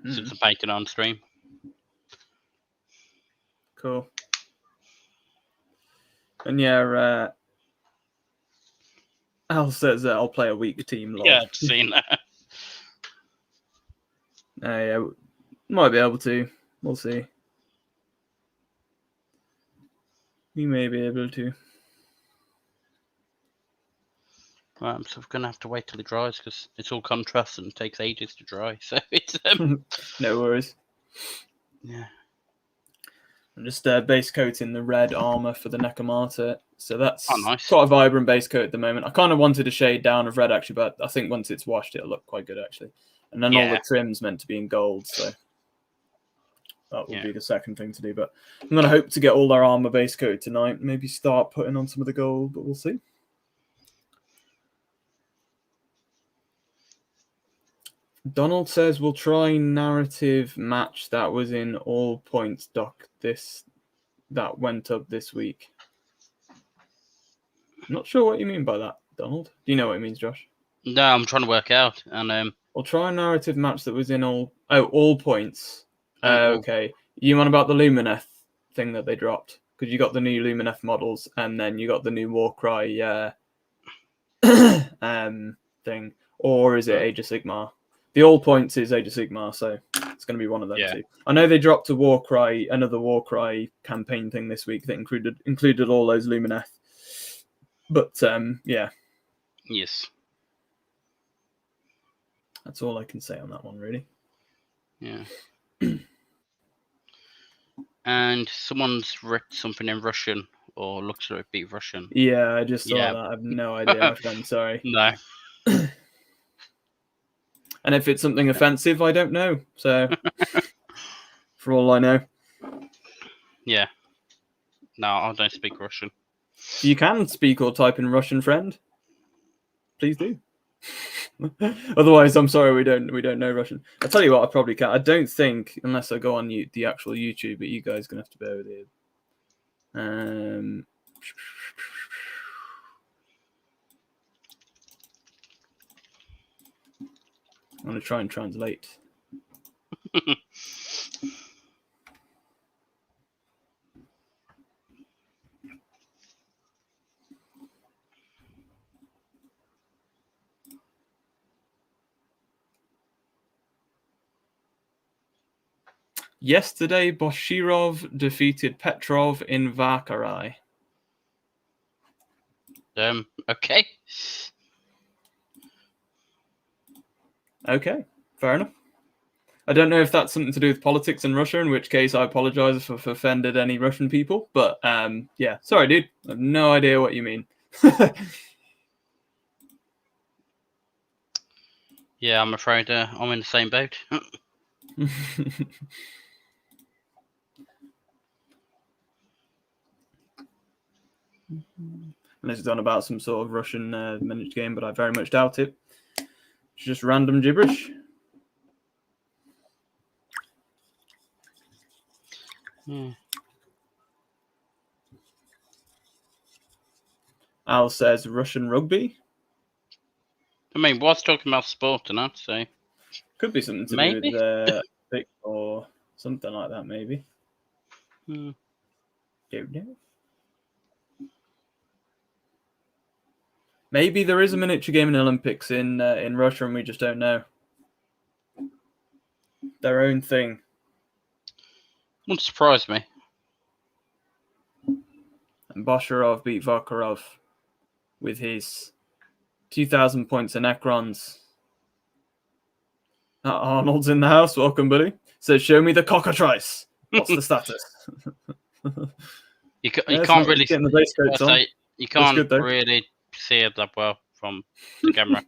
Since I'm painting on stream. Cool. And yeah, Al says that I'll play a weak team. Lol. Yeah, I've seen that. Yeah, might be able to. We'll see. We may be able to. Right, so we're going to have to wait till it dries because it's all contrast and it takes ages to dry. So it's no worries. Yeah. I'm just base coating the red armor for the Nekomata. So that's nice. Quite a vibrant base coat at the moment. I kind of wanted a shade down of red actually, but I think once it's washed, it'll look quite good actually. And then all the trim's meant to be in gold, so that will be the second thing to do. But I'm going to hope to get all their armor base coat tonight. Maybe start putting on some of the gold, but we'll see. Donald says we'll try narrative match that was in all points doc that went up this week. I'm not sure what you mean by that, Donald. Do you know what it means, Josh? No, I'm trying to work out. And we'll try a narrative match that was in all points. Okay. You on about the Lumineth thing that they dropped? Because you got the new Lumineth models, and then you got the new Warcry thing. Or is it Age of Sigmar? The all points is Age of Sigmar, so it's going to be one of them too. I know they dropped another Warcry campaign thing this week that included all those Lumineth. But yeah. Yes. That's all I can say on that one, really. Yeah. And someone's written something in Russian, or looks like it be Russian. Yeah, I just saw that. I have no idea, my friend. Sorry. No. And if it's something offensive, I don't know. So, for all I know. Yeah. No, I don't speak Russian. You can speak or type in Russian, friend. Please do. Otherwise, I'm sorry, we don't know Russian. I'll tell you what, I probably can. I don't think, unless I go on the actual YouTube, but you guys are going to have to bear with it. I'm going to try and translate. Yesterday, Boshirov defeated Petrov in Vakharai. Okay. Okay, fair enough. I don't know if that's something to do with politics in Russia, in which case I apologize if I've offended any Russian people. But yeah, sorry, dude. I have no idea what you mean. Yeah, I'm afraid I'm in the same boat. Unless it's on about some sort of Russian miniature game, but I very much doubt it. It's just random gibberish. Al says Russian rugby. I mean, what's talking about sport and that, so could be something to do with pick or something like that, maybe. Don't know. Maybe there is a miniature gaming Olympics in Russia, and we just don't know. Their own thing. Wouldn't surprise me. And Bosharov beat Vakharov with his 2,000 points of Necrons. Arnold's in the house. Welcome, buddy. So show me the Cockatrice. What's the status? You can't really. The base coats on. You can't really see it that well from the camera.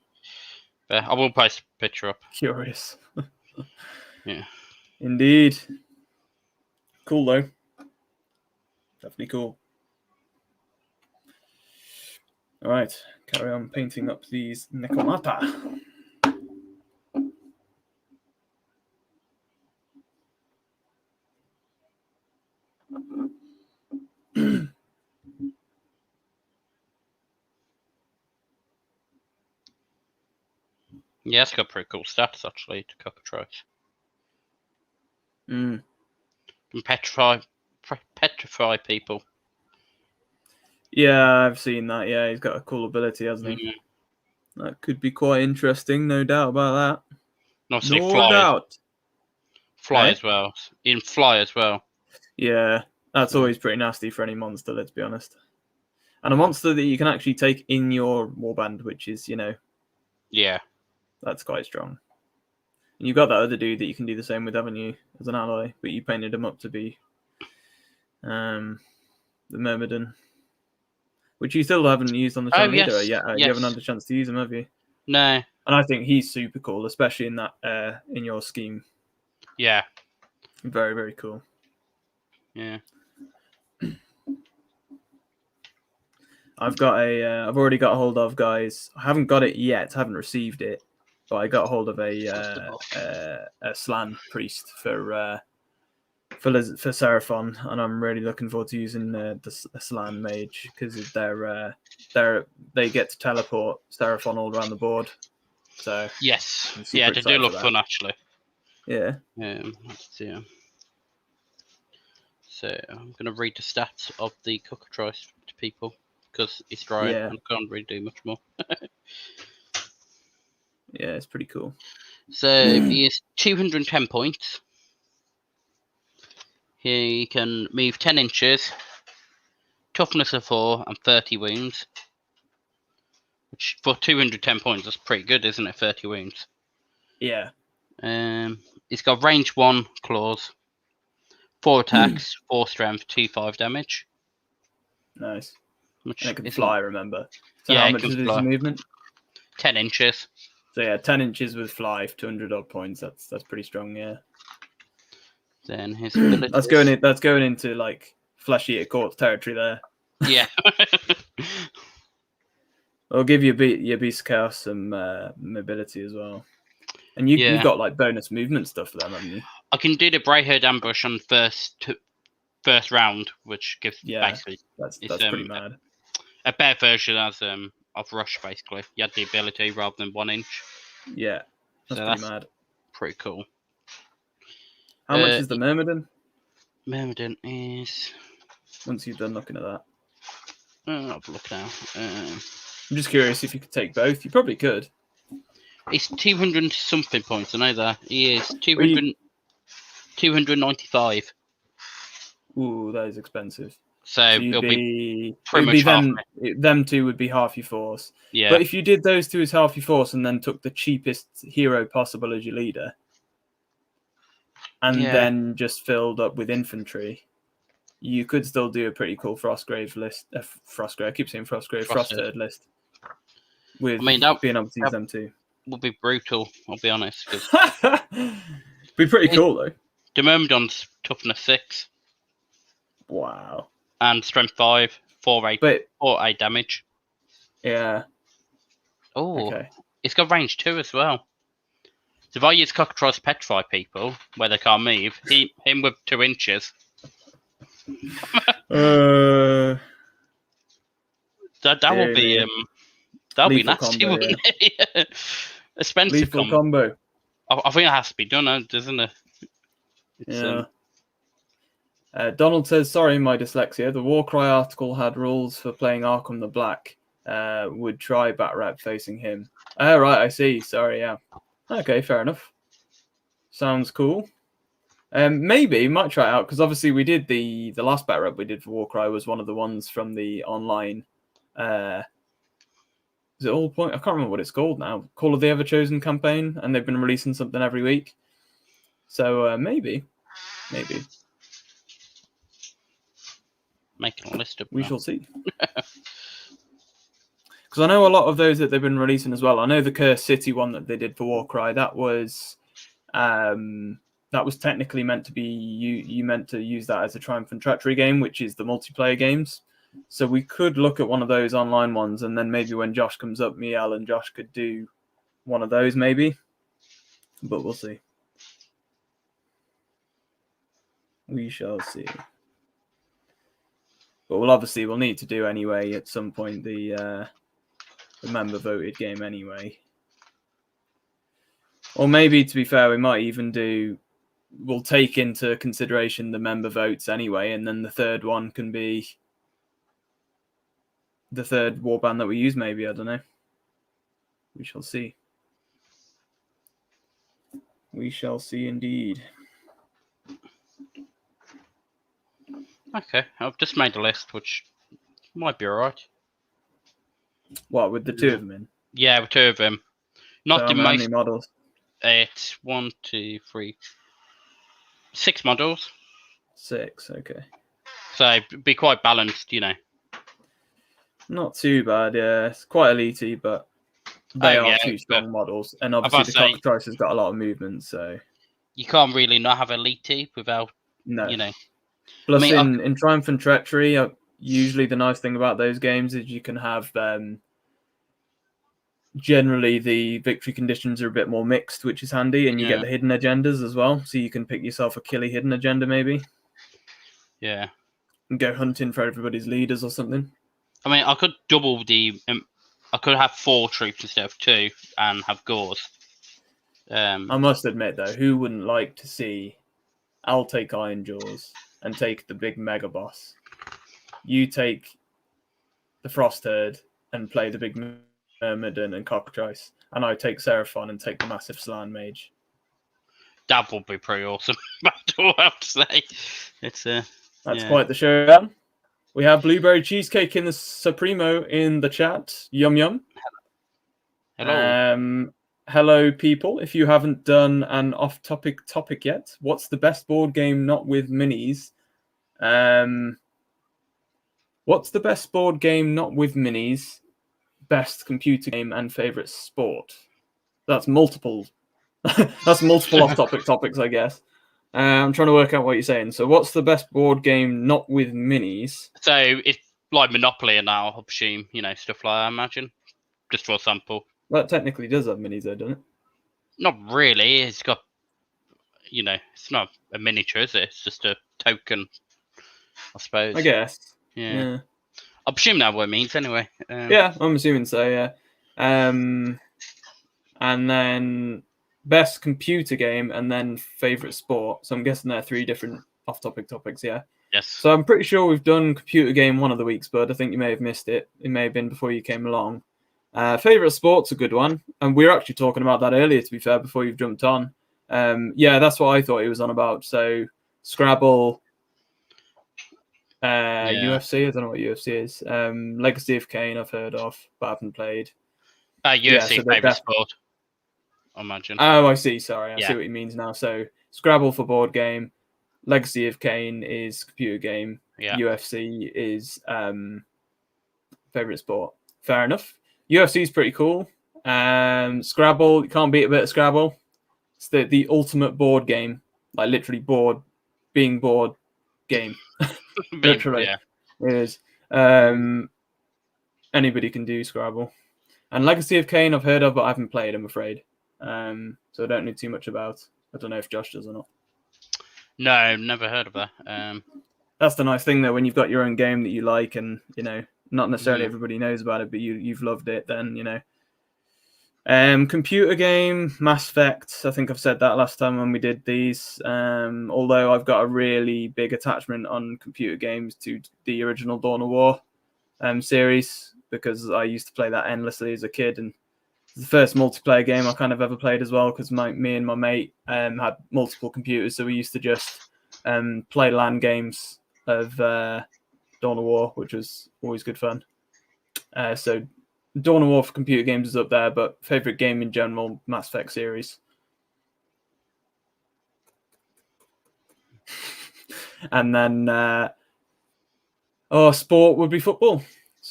But I will post a picture up. Curious. Yeah. Indeed. Cool though. Definitely cool. All right, carry on painting up these Nekomata. Yeah, it's got pretty cool stats actually to Cockatrice. Can petrify people. Yeah, I've seen that. Yeah, he's got a cool ability, hasn't he? That could be quite interesting, no doubt about that. Obviously, No doubt. Fly as well. In fly as well. Yeah, that's always pretty nasty for any monster, let's be honest. And a monster that you can actually take in your warband, which is, Yeah. That's quite strong. And you've got that other dude that you can do the same with, haven't you, as an ally, but you painted him up to be the Myrmidon, which you still haven't used on the channel either yet. You haven't had a chance to use him, have you? No. And I think he's super cool, especially in that in your scheme. Yeah. Very, very cool. Yeah. I've already got a hold of, guys. I haven't got it yet. I haven't received it, but I got a hold of a Slan priest for Seraphon, and I'm really looking forward to using the Slan mage because they get to teleport Seraphon all around the board. So yes, yeah, they do look fun actually. Yeah. Let's see. So I'm going to read the stats of the Cockatrice to people because it's dry and I can't really do much more. Yeah, it's pretty cool. So he is 210 points. He can move 10 inches, toughness of 4, and 30 wounds. Which for 210 points, that's pretty good, isn't it? 30 wounds. Yeah. He's got range 1 claws, 4 attacks, 4 strength, 2/5 damage. Nice. Which and it can fly, remember. So yeah, how much is his movement? 10 inches. So yeah, 10 inches with fly, 200 odd points. That's pretty strong, yeah. Then his abilities. That's going into like Flesh Eater Court territory there. Yeah. I'll give your Beast of Chaos some mobility as well. And you've got like bonus movement stuff for them, haven't you? I can do the Brayherd ambush on first round, which gives basically that's pretty mad. A better version as of Rush, basically. You had the ability rather than 1 inch. Yeah, that's pretty mad. Pretty cool. How much is the Myrmidon? Myrmidon is... Once you've done looking at that. I'll have a look now. I'm just curious if you could take both. You probably could. It's 200 something points. I know that. He is 295. Ooh, that is expensive. So it'll be pretty much half. Them two would be half your force. Yeah. But if you did those two as half your force and then took the cheapest hero possible as your leader, and then just filled up with infantry, you could still do a pretty cool Frostgrave list. Frostgrave, I keep saying Frostgrave, Frostherd list. With being able to use them too. Would be brutal, I'll be honest. Be pretty cool though. The Myrmidon's toughness 6. Wow. And strength 5, 4 8 damage. Yeah. Oh, okay. It's got range 2 as well. So if I use Cockatrice petrify people where they can't move, him with 2 inches. That will be that'll be nasty, combo, wouldn't it? Yeah. Expensive combo. I think it has to be done, doesn't it? Yeah. Donald says, sorry, my dyslexia. The Warcry article had rules for playing Arkham the Black. Would try Bat Rep facing him. Right, I see. Sorry, yeah. Okay, fair enough. Sounds cool. Maybe might try it out because obviously we did the last Bat Rep we did for Warcry was one of the ones from the online. Is it All Point? I can't remember what it's called now. Call of the Ever Chosen campaign, and they've been releasing something every week. So maybe. Making a list of we shall see. because I know a lot of those that they've been releasing as well. I know the Cursed City one that they did for Warcry, that was technically meant to be you meant to use that as a Triumph and Treachery game, which is the multiplayer games. So we could look at one of those online ones, and then maybe when Josh comes up, Miel and Josh could do one of those maybe. But we'll see. We shall see. But we'll need to do anyway at some point the member voted game anyway. Or maybe, to be fair, we might even we'll take into consideration the member votes anyway, and then the third one can be the third warband that we use, maybe. I don't know. We shall see. We shall see indeed. Okay, I've just made a list, which might be alright. What, with the two of them in? Yeah, with two of them. Not so the how most. Many models? It's 1, 2, 3, 6 models. 6, okay. So be quite balanced, Not too bad, yeah. It's quite elite, but they are two strong models. And obviously the Cockatrice has got a lot of movement, so... You can't really not have elite without, Plus, in Triumph and Treachery, usually the nice thing about those games is you can have... generally, the victory conditions are a bit more mixed, which is handy, and you get the hidden agendas as well, so you can pick yourself a killy hidden agenda, maybe. Yeah. And go hunting for everybody's leaders or something. I mean, I could double the... I could have 4 troops instead of 2 and have Gauze. I must admit, though, who wouldn't like to see... I'll take Iron Jaws and take the big mega boss. You take the Frostherd and play the big Myrmidon and Cockatrice. And I take Seraphon and take the massive Slan Mage. That would be pretty awesome. That's all I have to say. That's quite the showdown. We have Blueberry Cheesecake in the Supremo in the chat. Yum yum. Hello. Hello, people. If you haven't done an off-topic topic yet, what's the best board game not with minis? What's the best board game not with minis? Best computer game and favorite sport? That's multiple. That's multiple off-topic topics, I guess. I'm trying to work out what you're saying. So, what's the best board game not with minis? So it's like Monopoly now, I presume. Stuff like that. I imagine, just for a sample. Well, it technically does have minis, though, doesn't it? Not really. It's got, it's not a miniature, is it? It's just a token, I suppose. I guess. Yeah. I presume that's what it means, anyway. Yeah, I'm assuming so. Yeah. And then best computer game, and then favorite sport. So I'm guessing there are 3 different off-topic topics. Yeah. Yes. So I'm pretty sure we've done computer game one of the weeks, bud. I think you may have missed it. It may have been before you came along. Favorite sport's a good one, and we were actually talking about that earlier. To be fair, before you've jumped on, that's what I thought he was on about. So Scrabble, UFC. I don't know what UFC is. Legacy of Kain, I've heard of, but I haven't played. UFC favorite sport, I imagine. Oh, I see. Sorry, I see what he means now. So Scrabble for board game, Legacy of Kain is computer game. Yeah. UFC is favorite sport. Fair enough. UFC is pretty cool. Scrabble, you can't beat a bit of Scrabble. It's the ultimate board game, like literally being bored game. Literally, it is. Anybody can do Scrabble. And Legacy of Kain, I've heard of, but I haven't played. I'm afraid. So I don't know too much about. I don't know if Josh does or not. No, never heard of that. That's the nice thing, though, when you've got your own game that you like, and not necessarily everybody knows about it, but you've loved it, then, Computer game, Mass Effect. I think I've said that last time when we did these. Although I've got a really big attachment on computer games to the original Dawn of War series, because I used to play that endlessly as a kid, and it's the first multiplayer game I kind of ever played as well, because me and my mate had multiple computers, so we used to just play LAN games of Dawn of War, which was always good fun. So Dawn of War for computer games is up there, but favorite game in general, Mass Effect series. And then sport would be football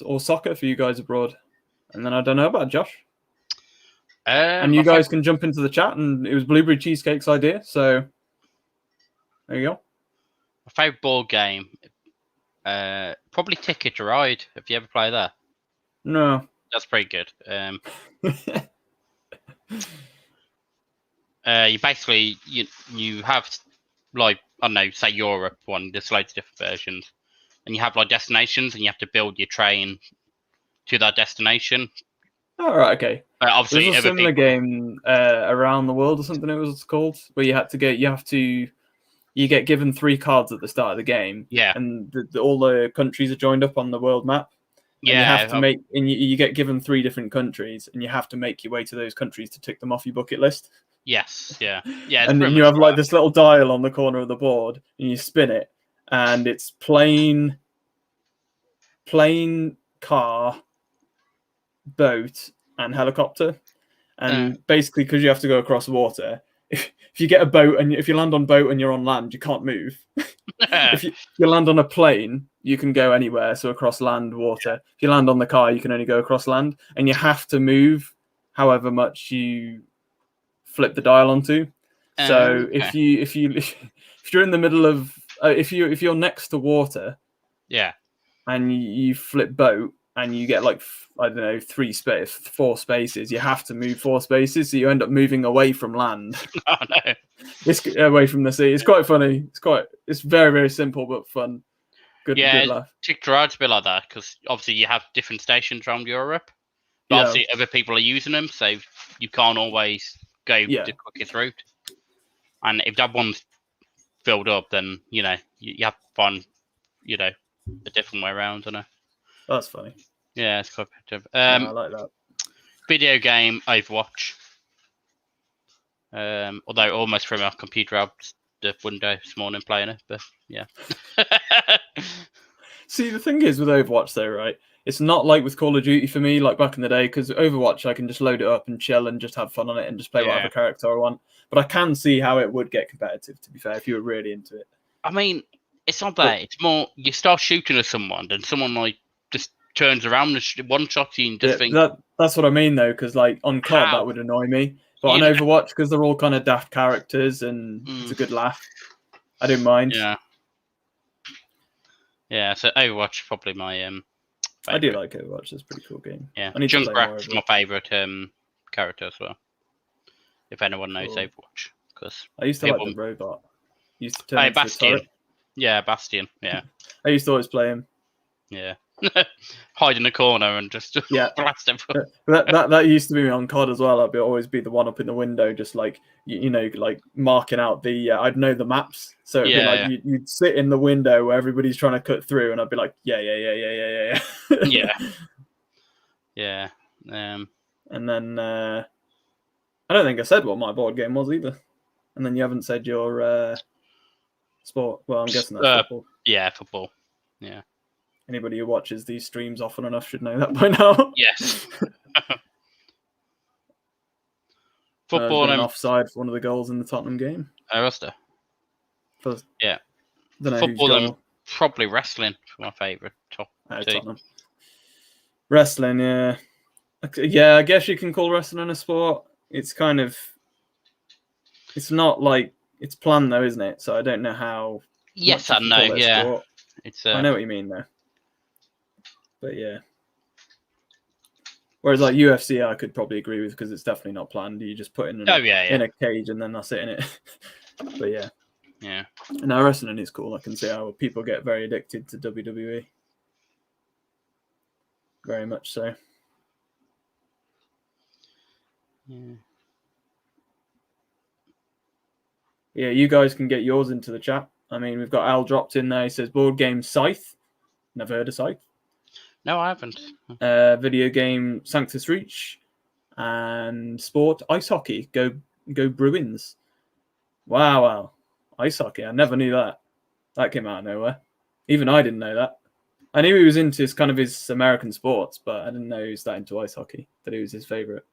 or soccer for you guys abroad. And then I don't know about Josh. And you guys can jump into the chat, and it was Blueberry Cheesecake's idea, so there you go. My favourite board game, probably Ticket to Ride. Have you ever played that? No. That's pretty good. You basically you have like, I don't know, say Europe one. There's loads of different versions, and you have like destinations, and you have to build your train to that destination. Oh, right, okay. Obviously, there's a similar game Around the World or something it was called, where you get given 3 cards at the start of the game. Yeah. And all the countries are joined up on the world map. And yeah. You have to make, and you get given 3 different countries, and you have to make your way to those countries to tick them off your bucket list. Yes. Yeah. Yeah. And then you have like this little dial on the corner of the board, and you spin it, and it's plane, car, boat, and helicopter. And basically, because you have to go across water, if you get a boat and if you land on boat and you're on land, you can't move. If you land on a plane, you can go anywhere, so across land, water. If you land on the car, you can only go across land, and you have to move however much you flip the dial onto. So if you're in the middle of if you're next to water, and you flip boat, and you get like, I don't know, 4 spaces, you have to move 4 spaces, so you end up moving away from land. Oh no! It's away from the sea. It's quite funny. It's very, very simple but fun. Good laugh. Ticket to Ride's a bit like that, because obviously you have different stations around Europe, but obviously other people are using them, so you can't always go the quickest route. And if that one's filled up, then you have to find a different way around. I know. That's funny. Yeah, it's quite effective. I like that. Video game Overwatch. Although almost from our computer out the window this morning playing it, but yeah. See, the thing is with Overwatch though, right? It's not like with Call of Duty for me, like back in the day, because Overwatch I can just load it up and chill and just have fun on it and just play whatever character I want. But I can see how it would get competitive, to be fair, if you were really into it. I mean, it's not that. It's more you start shooting at someone, and someone like just turns around and one shot you and just think. That's what I mean though, because like on COD that would annoy me, but on Overwatch, because they're all kind of daft characters and it's a good laugh, I don't mind. Yeah. So Overwatch probably my favorite. I do like Overwatch. It's a pretty cool game. Yeah, Junkrat's my favorite character as well. If anyone knows Overwatch, because I used to like the robot. Used to turn into Bastion. a turret. Yeah, Bastion. Yeah. I used to always play him. Yeah. Hide in the corner and just blast him. that used to be me on COD as well. I'd always be the one up in the window, just like like marking out the. I'd know the maps, so it'd be like you'd sit in the window where everybody's trying to cut through, and I'd be like, yeah. Yeah. And then I don't think I said what my board game was either. And then you haven't said your sport. Well, I'm guessing that's football. Yeah, football. Yeah. Anybody who watches these streams often enough should know that by now. Yes. Football and offside for one of the goals in the Tottenham game. Oh, was there? Yeah. Football and probably wrestling for my favourite top two. Tottenham. Wrestling, yeah. Yeah, I guess you can call wrestling a sport. It's kind of... It's not like... It's planned though, isn't it? So I don't know how... Yes, I know, yeah. It's I know what you mean though. But yeah. Whereas like UFC, I could probably agree with because it's definitely not planned. You just put in a cage and then that's it in it. But yeah. Yeah. No, wrestling is cool. I can see how people get very addicted to WWE. Very much so. Yeah. Yeah, you guys can get yours into the chat. I mean, we've got Al dropped in there. He says, board game Scythe. Never heard of Scythe. No, I haven't. Video game Sanctus Reach. And sport ice hockey. Go Bruins. Wow. Ice hockey. I never knew that. That came out of nowhere. Even I didn't know that. I knew he was into his American sports, but I didn't know he was that into ice hockey. That it was his favourite.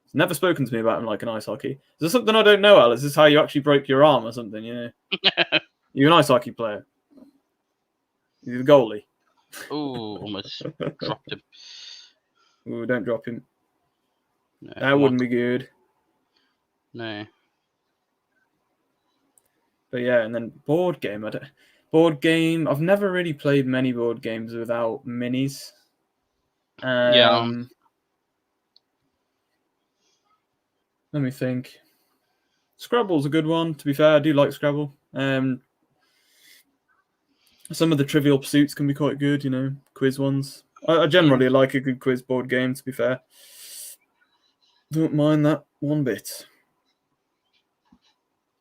He's never spoken to me about him like an ice hockey. Is there something I don't know, Al? Is this how you actually broke your arm or something? You're an ice hockey player. You're the goalie. Ooh, almost dropped him. Ooh, don't drop him. No, That wouldn't be good. No. But yeah, and then board game. I've never really played many board games without minis. Yeah. Let me think. Scrabble's a good one. To be fair, I do like Scrabble. Some of the Trivial Pursuits can be quite good, quiz ones. I generally like a good quiz board game, to be fair. Don't mind that one bit.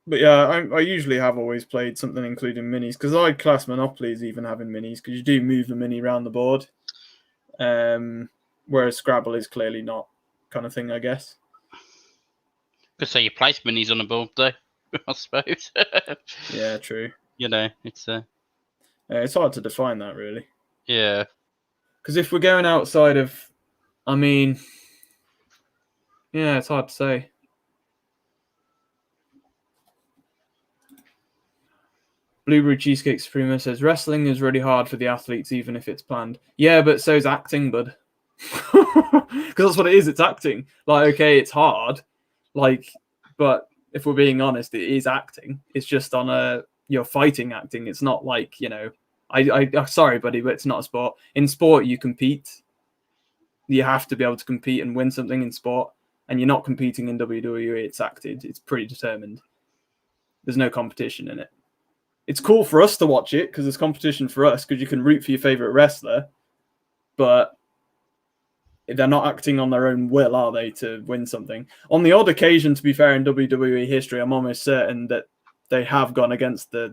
But yeah, I usually have always played something including minis, because I class Monopoly as even having minis, because you do move the mini around the board. Whereas Scrabble is clearly not kind of thing, I guess. Could say you place minis on the board, though, I suppose. Yeah, true. It's hard to define that, really. Yeah. Because if we're going outside of, yeah, it's hard to say. Blueberry Cheesecake Supremo says, wrestling is really hard for the athletes, even if it's planned. Yeah, but so's acting, bud. Because that's what it is, it's acting. Like, okay, it's hard. But if we're being honest, it is acting. It's just on you're fighting acting. It's not like, I'm sorry, buddy, but it's not a sport. In sport, you compete. You have to be able to compete and win something in sport. And you're not competing in WWE. It's acted. It's pretty determined. There's no competition in it. It's cool for us to watch it because there's competition for us because you can root for your favorite wrestler. But they're not acting on their own will, are they, to win something? On the odd occasion, to be fair, in WWE history, I'm almost certain that they have gone against Josh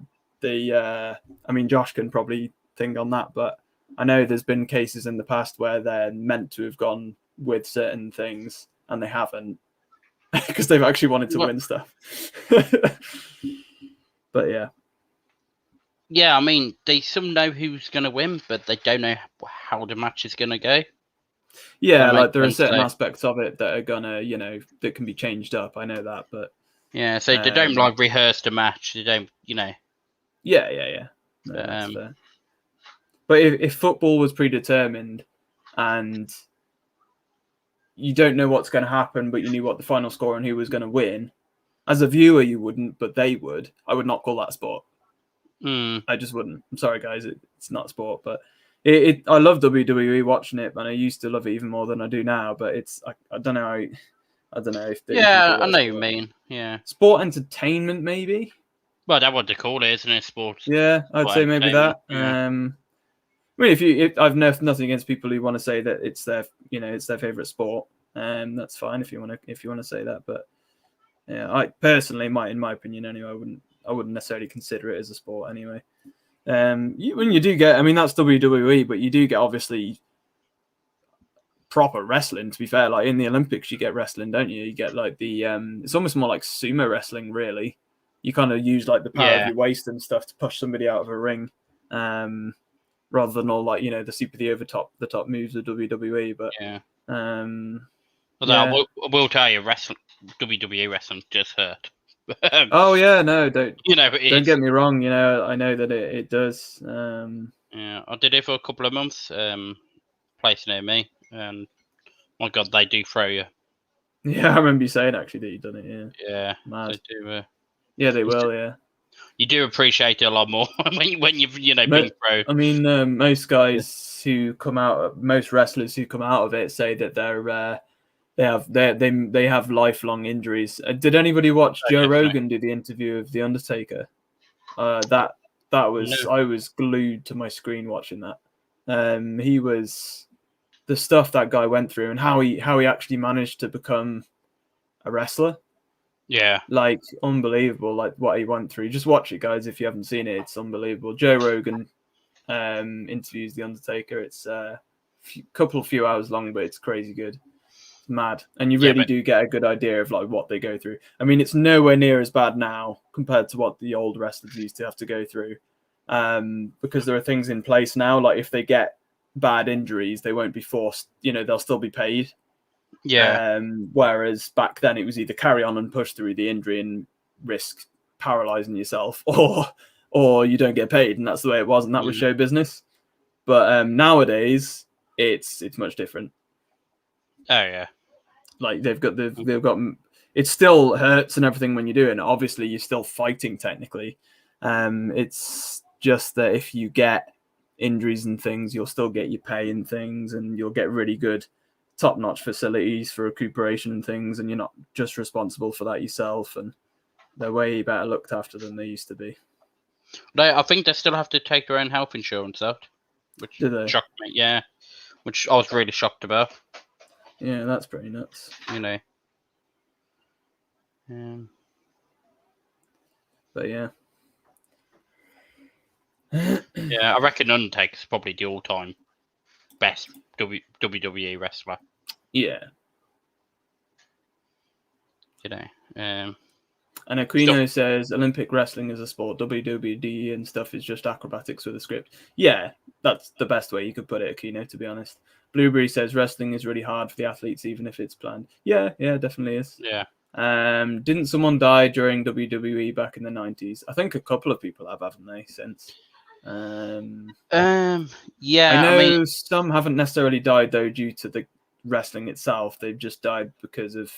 can probably think on that, but I know there's been cases in the past where they're meant to have gone with certain things and they haven't because they've actually wanted to win stuff. But yeah. Yeah, they some know who's going to win, but they don't know how the match is going to go. Yeah, there are certain aspects of it that are gonna, that can be changed up. I know that, but yeah, so they don't rehearse the match. They don't, Yeah. No, that's fair. But if football was predetermined and you don't know what's going to happen, but you knew what the final score and who was going to win, as a viewer you wouldn't, but they would. I would not call that sport. I just wouldn't. I'm sorry, guys. It's not sport, but I love WWE watching it, and I used to love it even more than I do now. But I don't know. I don't know if. Yeah, I know what you mean. Yeah, sport entertainment, maybe. Well, that's what they call it, isn't it? Sports. Yeah, I'd say maybe that. Yeah. I've nothing against people who want to say that it's their, it's their favorite sport, that's fine if you want to say that. But yeah, I personally, in my opinion, anyway, I wouldn't necessarily consider it as a sport anyway. When you do get, that's WWE, but you do get obviously proper wrestling. To be fair, like in the Olympics, you get wrestling, don't you? You get like the it's almost more like sumo wrestling, really. You kind of use like the power of your waist and stuff to push somebody out of a ring, rather than all like the top moves of WWE. But yeah, I will tell you, WWE wrestling just hurt. Oh yeah, no, don't get me wrong. I know that it does. Yeah, I did it for a couple of months. Place near me, and my God, they do throw you. Yeah, I remember you saying actually that you've done it. Yeah, mad. They do. Yeah, they will. Yeah, you do appreciate it a lot more when you've been thrown. Most guys who come out, most wrestlers who come out of it say that they have lifelong injuries. Did anybody watch Joe Rogan do the interview of The Undertaker? That was I was glued to my screen watching that. He was the stuff that guy went through and how he actually managed to become a wrestler. Yeah, like unbelievable. Like what he went through. Just watch it, guys. If you haven't seen it, it's unbelievable. Joe Rogan interviews The Undertaker. It's a few hours long, but it's crazy good. Mad, and you really do get a good idea of like what they go through. It's nowhere near as bad now compared to what the old wrestlers used to have to go through, because there are things in place now, like if they get bad injuries they won't be forced, they'll still be paid. Whereas back then it was either carry on and push through the injury and risk paralyzing yourself, or you don't get paid, and that's the way it was, and that was show business. But nowadays it's much different. Oh yeah. Like they've got. It still hurts and everything when you do it. Obviously, you're still fighting technically. It's just that if you get injuries and things, you'll still get your pay and things, and you'll get really good, top-notch facilities for recuperation and things, and you're not just responsible for that yourself. And they're way better looked after than they used to be. I think they still have to take their own health insurance out, which shocked me. Yeah, which I was really shocked about. Yeah, that's pretty nuts. You know. But yeah. Yeah, I reckon Undertaker's probably the all-time best WWE wrestler. Yeah. You know. And Aquino says Olympic wrestling is a sport. WWE and stuff is just acrobatics with a script. Yeah, that's the best way you could put it, Aquino, to be honest. Blueberry says wrestling is really hard for the athletes, even if it's planned. Yeah, definitely is. Yeah. Didn't someone die during WWE back in the 90s? I think a couple of people have, haven't they, since? Yeah. I know some haven't necessarily died, though, due to the wrestling itself. They've just died because of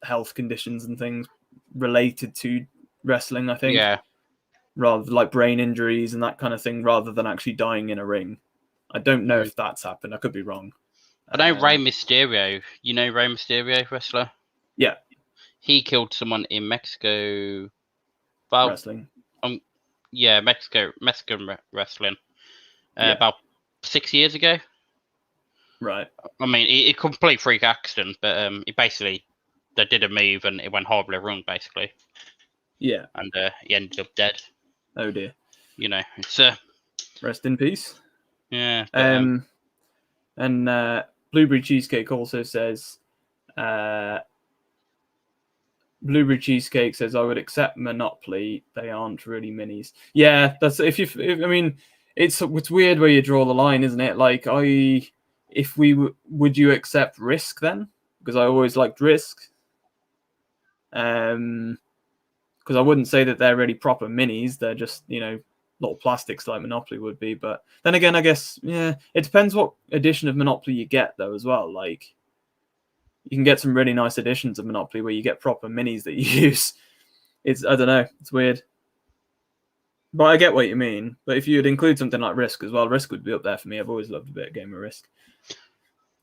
health conditions and things related to wrestling, I think. Yeah. Rather like brain injuries and that kind of thing, rather than actually dying in a ring. I don't know if that's happened. I could be wrong. I know Rey Mysterio. You know Rey Mysterio, wrestler? Yeah. He killed someone in Mexico. Wrestling. Yeah, Mexican wrestling. About 6 years ago. Right. I mean, it complete freak accident, but he basically, they did a move and it went horribly wrong, basically. Yeah. And he ended up dead. Oh dear. You know, it's rest in peace. Yeah. But, and Blueberry Cheesecake also says, Blueberry Cheesecake says, I would accept Monopoly. They aren't really minis. Yeah, that's I mean, it's weird where you draw the line, isn't it? Like, would you accept Risk then? Because I always liked Risk. Because I wouldn't say that they're really proper minis. They're just, little plastics like Monopoly would be. But then again, I guess, yeah, it depends what edition of Monopoly you get, though, as well. Like, you can get some really nice editions of Monopoly where you get proper minis that you use. I don't know. It's weird. But I get what you mean. But if you'd include something like Risk as well, Risk would be up there for me. I've always loved a bit of Game of Risk.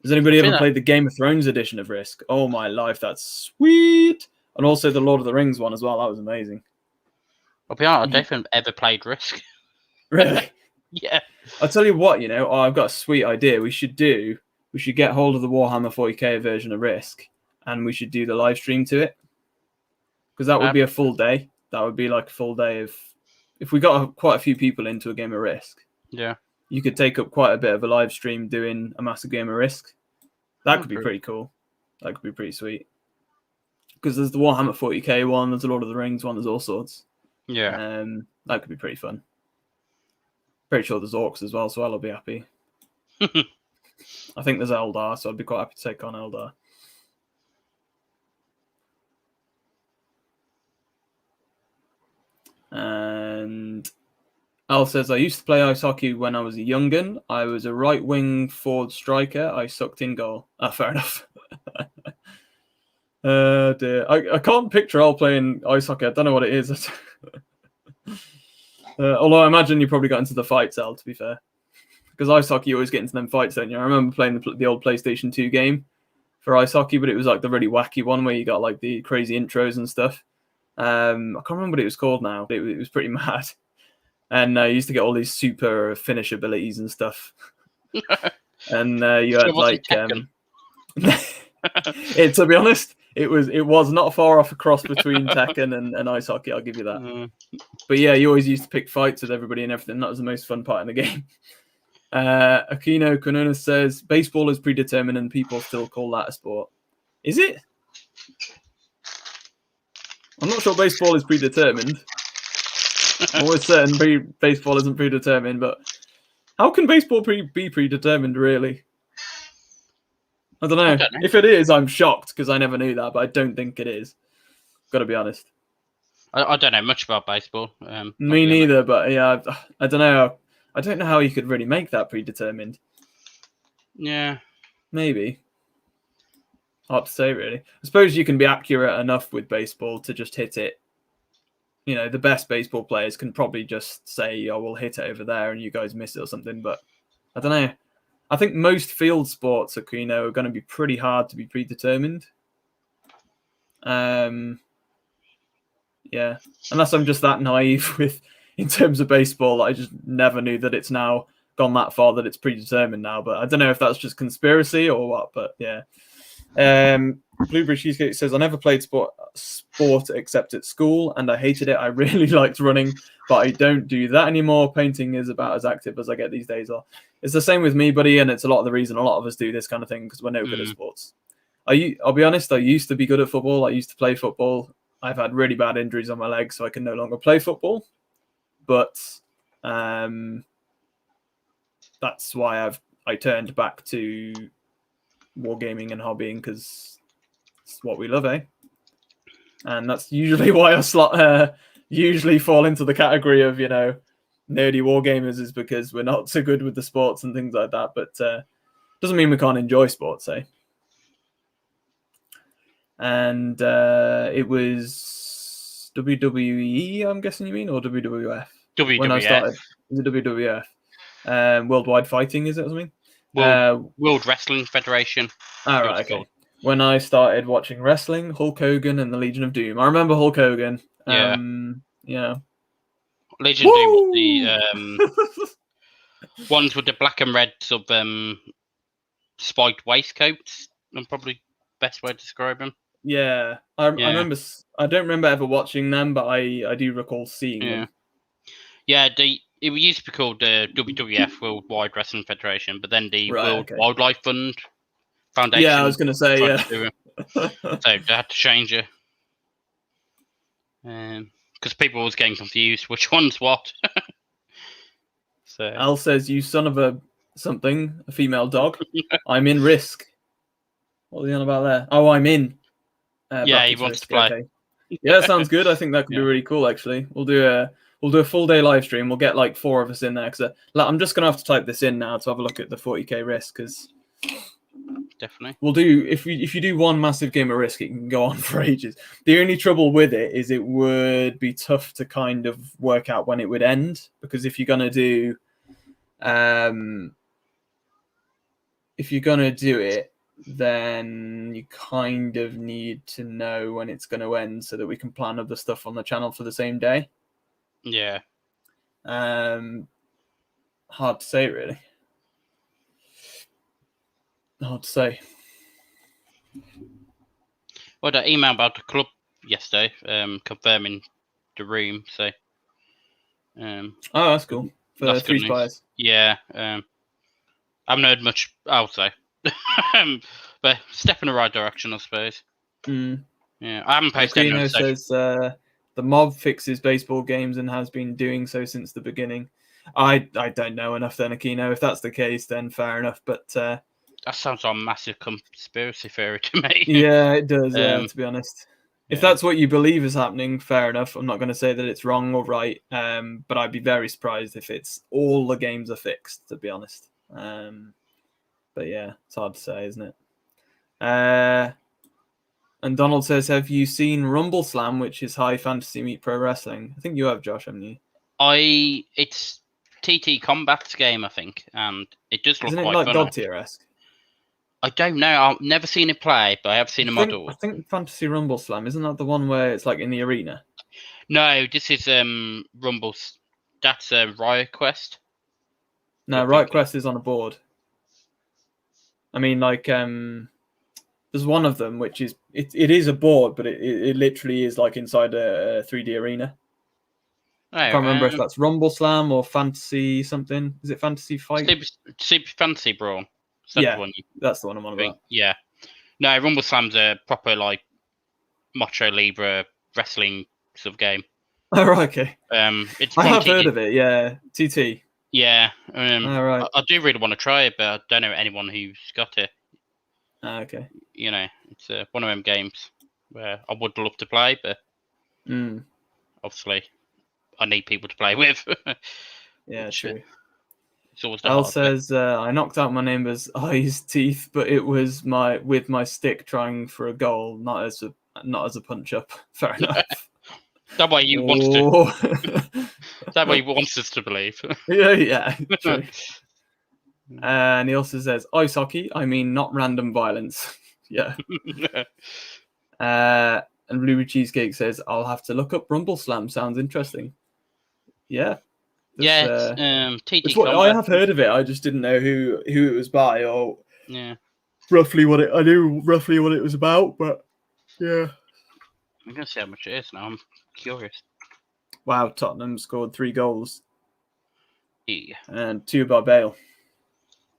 Has anybody ever played the Game of Thrones edition of Risk? Oh, my life. That's sweet. And also the Lord of the Rings one as well. That was amazing. I'll be honest, I don't think I've ever played Risk. Really? Yeah. I'll tell you what, I've got a sweet idea. We should get hold of the Warhammer 40k version of Risk, and we should do the live stream to it. Because that would be a full day. That would be like a full day of... If we got quite a few people into a game of Risk, yeah, you could take up quite a bit of a live stream doing a massive game of Risk. That could be pretty cool. That could be pretty sweet. Because there's the Warhammer 40k one, there's the Lord of the Rings one, there's all sorts. Yeah. That could be pretty fun. Pretty sure there's orcs as well, so I'll be happy. I think there's Eldar, so I'd be quite happy to take on Eldar. And Al says, I used to play ice hockey when I was a young'un. I was a right-wing forward striker. I sucked in goal. Fair enough. Dear. I can't picture Al playing ice hockey. I don't know what it is. Although I imagine you probably got into the fights, Al, to be fair. Because ice hockey, you always get into them fights, don't you? I remember playing the old PlayStation 2 game for ice hockey, but it was like the really wacky one where you got like the crazy intros and stuff. I can't remember what it was called now. It was pretty mad. And you used to get all these super finish abilities and stuff. And you had like... to be honest, it was not far off a cross between Tekken and ice hockey, I'll give you that. But yeah, you always used to pick fights with everybody and everything. That was the most fun part in the game. Aquino Konona says, baseball is predetermined and people still call that a sport. Is it? I'm not sure baseball is predetermined. I'm always certain baseball isn't predetermined, but how can baseball be predetermined, really? I don't know. If it is, I'm shocked because I never knew that, but I don't think it is. Got to be honest. I don't know much about baseball. Me neither, but yeah, I don't know. I don't know how you could really make that predetermined. Yeah. Maybe. Hard to say, really. I suppose you can be accurate enough with baseball to just hit it. The best baseball players can probably just say, "Oh, we'll hit it over there," and you guys miss it or something. But I don't know. I think most field sports are going to be pretty hard to be predetermined. Yeah, unless I'm just that naive in terms of baseball, I just never knew that it's now gone that far that it's predetermined now. But I don't know if that's just conspiracy or what. But yeah. Blueberry Cheesecake says, I never played sport except at school, and I hated it. I really liked running, but I don't do that anymore. Painting is about as active as I get these days. It's the same with me, buddy, and it's a lot of the reason a lot of us do this kind of thing because we're no good at sports. I'll be honest, I used to be good at football. I used to play football. I've had really bad injuries on my legs, so I can no longer play football. But that's why I turned back to wargaming and hobbying because it's what we love, eh? And that's usually why I usually fall into the category of nerdy wargamers, is because we're not so good with the sports and things like that. But doesn't mean we can't enjoy sports, eh? And it was WWE, I'm guessing you mean, or WWF? WWF. When I started, the WWF. Worldwide Fighting, is it or something? World Wrestling Federation. All right, okay. When I started watching wrestling, Hulk Hogan and the Legion of Doom. I remember Hulk Hogan. Yeah. Legion of Doom was the ones with the black and red spiked waistcoats. And probably best way to describe them. Yeah, I remember. I don't remember ever watching them, but I do recall seeing them. Yeah, it used to be called the WWF Worldwide Wrestling Federation, but then the World Wildlife Foundation. Yeah, I was going to say, yeah. So they had to change it. Because people was getting confused which one's what. So Al says, you son of a female dog. I'm in Risk. What are you on about there? Oh, I'm in. Yeah, he wants to play. Okay. Yeah, that sounds good. I think that could be really cool, actually. We'll do a full day live stream. We'll get like 4 of us in there because I'm just gonna have to type this in now to have a look at the 40k Risk, because definitely we'll do if you do one massive game of Risk, it can go on for ages. The only trouble with it is it would be tough to kind of work out when it would end, because if you're gonna do it, then you kind of need to know when it's going to end so that we can plan other stuff on the channel for the same day. Yeah. Hard to say, really. Hard to say. Well, I emailed about the club yesterday, confirming the room. So. Oh, that's cool. For that's 3 Spires. Yeah. I haven't heard much, I'll say. But step in the right direction, I suppose. Yeah, I haven't posted anything. Says the mob fixes baseball games and has been doing so since the beginning. I don't know enough then, Aquino. If that's the case, then fair enough. But that sounds like a massive conspiracy theory to me. Yeah, it does. To be honest, if that's what you believe is happening, fair enough. I'm not going to say that it's wrong or right. But I'd be very surprised if it's all the games are fixed, to be honest. But yeah, it's hard to say, isn't it? And Donald says, have you seen Rumble Slam, which is high fantasy meet pro wrestling? I think you have, Josh, haven't you? It's TT Combat's game, I think, and it does look quite fun. Isn't it like God Tier-esque? I don't know. I've never seen it play, but I have seen a model. I think Fantasy Rumble Slam, isn't that the one where it's like in the arena? No, this is Rumble. That's Riot Quest. No, Riot Quest is on a board. I mean, like, there's one of them which is it is a board, but it literally is like inside a 3D arena. I can't remember if that's Rumble Slam or Fantasy something. Is it Fantasy Fight? Super Fantasy Brawl. Yeah, that's the one I'm on about. Yeah. No, Rumble Slam's a proper like Macho Libre wrestling sort of game. Oh, right, okay. It's I have heard of it. Yeah, TT. Yeah. Right. I do really want to try it, but I don't know anyone who's got it. Okay. It's one of them games where I would love to play, but obviously I need people to play with. Yeah, true. It's always the Al hard says, I knocked out my neighbour's eyes, teeth, but it was with my stick trying for a goal, not as a punch up. Fair enough. That way you want to. That way you want us to believe. Yeah, true. And he also says, ice hockey, I mean not random violence. Yeah. And Blueberry Cheesecake says, I'll have to look up Rumble Slam. Sounds interesting. Yeah. TT Combat. I have heard of it. I just didn't know who it was by or roughly what it. I knew roughly what it was about, but yeah. I'm gonna see how much it is now. I'm curious. Wow, Tottenham scored 3 goals. Yeah. And 2 by Bale.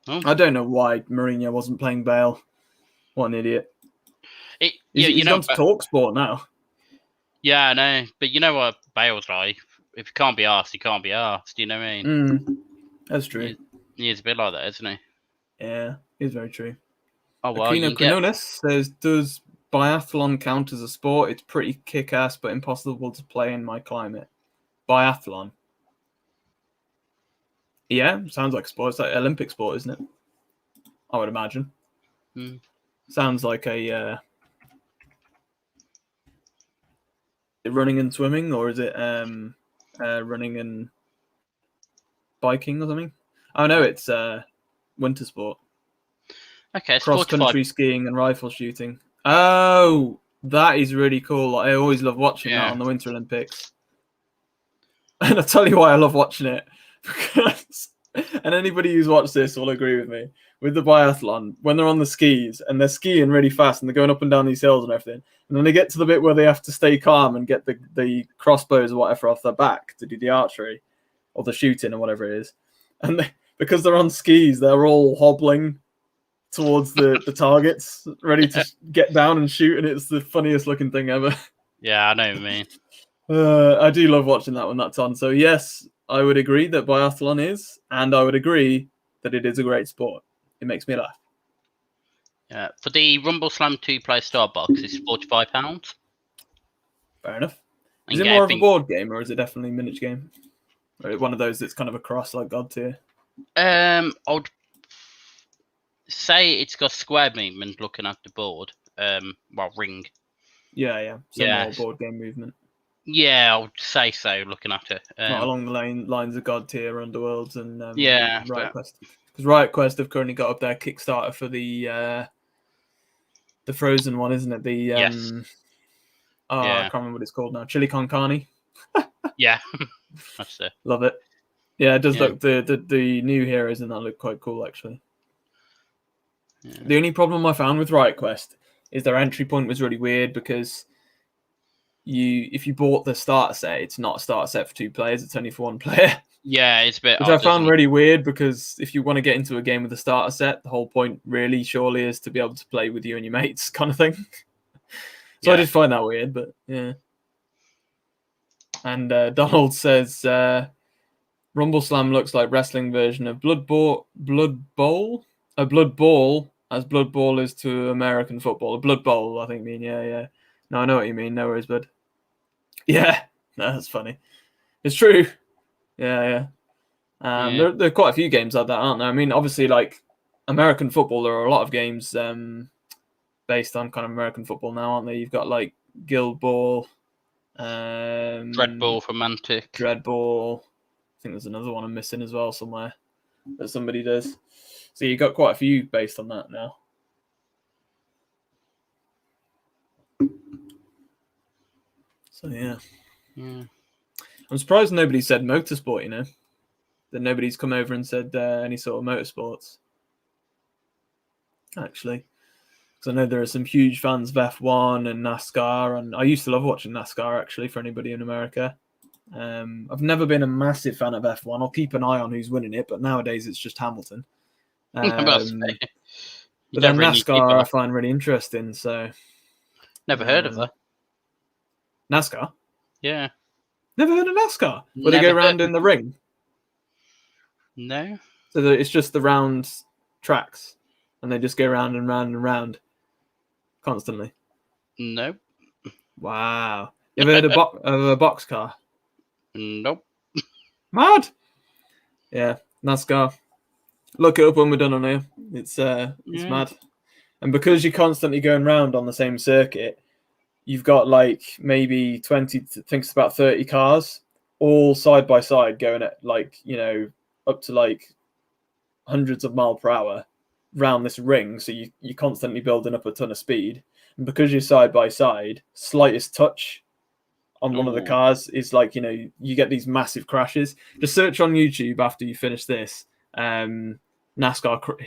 Oh. I don't know why Mourinho wasn't playing Bale. What an idiot. He's gone to TalkSport now. Yeah, I know. But you know what Bale's like? If you can't be arsed, you can't be arsed. Do you know what I mean? That's true. He is a bit like that, isn't he? Yeah, he's very true. Oh, well, Aquino Quinones says, does biathlon count as a sport? It's pretty kick-ass, but impossible to play in my climate. Biathlon. Yeah, sounds like a sport. It's like an Olympic sport, isn't it? I would imagine. Sounds like a running and swimming, or is it running and biking or something? Oh no, it's winter sport. Okay, cross-country skiing and rifle shooting. Oh, that is really cool. I always love watching that on the Winter Olympics. And I'll tell you why I love watching it. Because, and anybody who's watched this will agree with me, with the biathlon, when they're on the skis and they're skiing really fast and they're going up and down these hills and everything, and then they get to the bit where they have to stay calm and get the crossbows or whatever off their back to do the archery or the shooting or whatever it is. And because they're on skis, they're all hobbling towards the targets, ready to get down and shoot, and it's the funniest looking thing ever. Yeah, I know what you mean. I do love watching that when that's on. So yes, I would agree that biathlon is, and I would agree that it is a great sport. It makes me laugh. Yeah, for the Rumble Slam 2-player star box, it's £45. Fair enough. Is it more of a board game, or is it definitely a miniature game? Or one of those that's kind of a cross like God tier? I'd say it's got square movement looking at the board. Ring. Yeah. More board game movement. Yeah, I would say so, looking at it. Not along the lines of God tier, Underworlds, and Riot Quest. Because Riot Quest have currently got up their Kickstarter for the Frozen one, isn't it? I can't remember what it's called now. Chili con Carne. Yeah, that's it. Love it. Yeah, it does look the new heroes in that look quite cool actually. Yeah. The only problem I found with Riot Quest is their entry point was really weird because if you bought the starter set, it's not a starter set for 2 players, it's only for 1 player. Yeah, it's a bit which I found really weird because if you want to get into a game with a starter set, the whole point really surely is to be able to play with you and your mates kind of thing. So I did find that weird, but yeah. And Donald says Rumble Slam looks like wrestling version of Blood Bowl, a Blood Bowl, as Blood Bowl is to American football. A Blood Bowl, I think, yeah. No, I know what you mean. No worries, bud. Yeah, no, that's funny. It's true. Yeah. There are quite a few games like that, aren't there? I mean, obviously, like American football, there are a lot of games based on kind of American football now, aren't there? You've got like Guild Ball, Dread Ball for Mantic. Dread Ball. I think there's another one I'm missing as well somewhere that somebody does. So you've got quite a few based on that now. So yeah. I'm surprised nobody said motorsport, that nobody's come over and said any sort of motorsports. Actually. Because I know there are some huge fans of F1 and NASCAR, and I used to love watching NASCAR, actually, for anybody in America. I've never been a massive fan of F1. I'll keep an eye on who's winning it, but nowadays it's just Hamilton. But then NASCAR I find really interesting, so... Never heard of that. NASCAR? Yeah. Never heard of NASCAR? Where they go around in the ring? No. So it's just the round tracks, and they just go round and round and round constantly? Nope. Wow. You ever heard of a box car? Nope. Mad. Yeah, NASCAR. Look it up when we're done on here. It's mad. And because you're constantly going round on the same circuit, you've got like maybe 20, thinks about 30 cars, all side by side going at like, up to like hundreds of miles per hour round this ring. So you're constantly building up a ton of speed. And because you're side by side, slightest touch on one of the cars is like, you get these massive crashes. Just search on YouTube after you finish this, NASCAR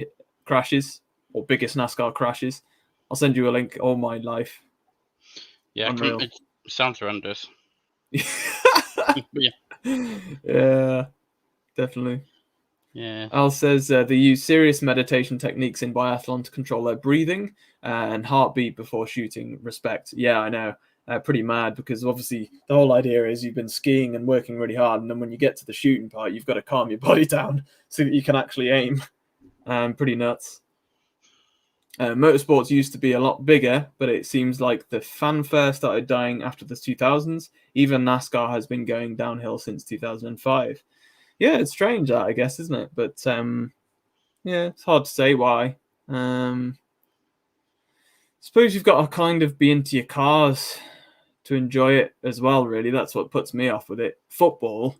crashes or biggest NASCAR crashes. I'll send you a link. All my life. Yeah, it sounds horrendous. Yeah, definitely. Yeah. Al says they use serious meditation techniques in biathlon to control their breathing and heartbeat before shooting. Respect. Yeah, I know. Pretty mad, because obviously the whole idea is you've been skiing and working really hard, and then when you get to the shooting part, you've got to calm your body down so that you can actually aim. Pretty nuts. Motorsports used to be a lot bigger, but it seems like the fanfare started dying after the 2000s. Even NASCAR has been going downhill since 2005. Yeah, it's strange that, I guess, isn't it? But yeah, it's hard to say why. Suppose you've got to kind of be into your cars to enjoy it as well, really. That's what puts me off with it. Football,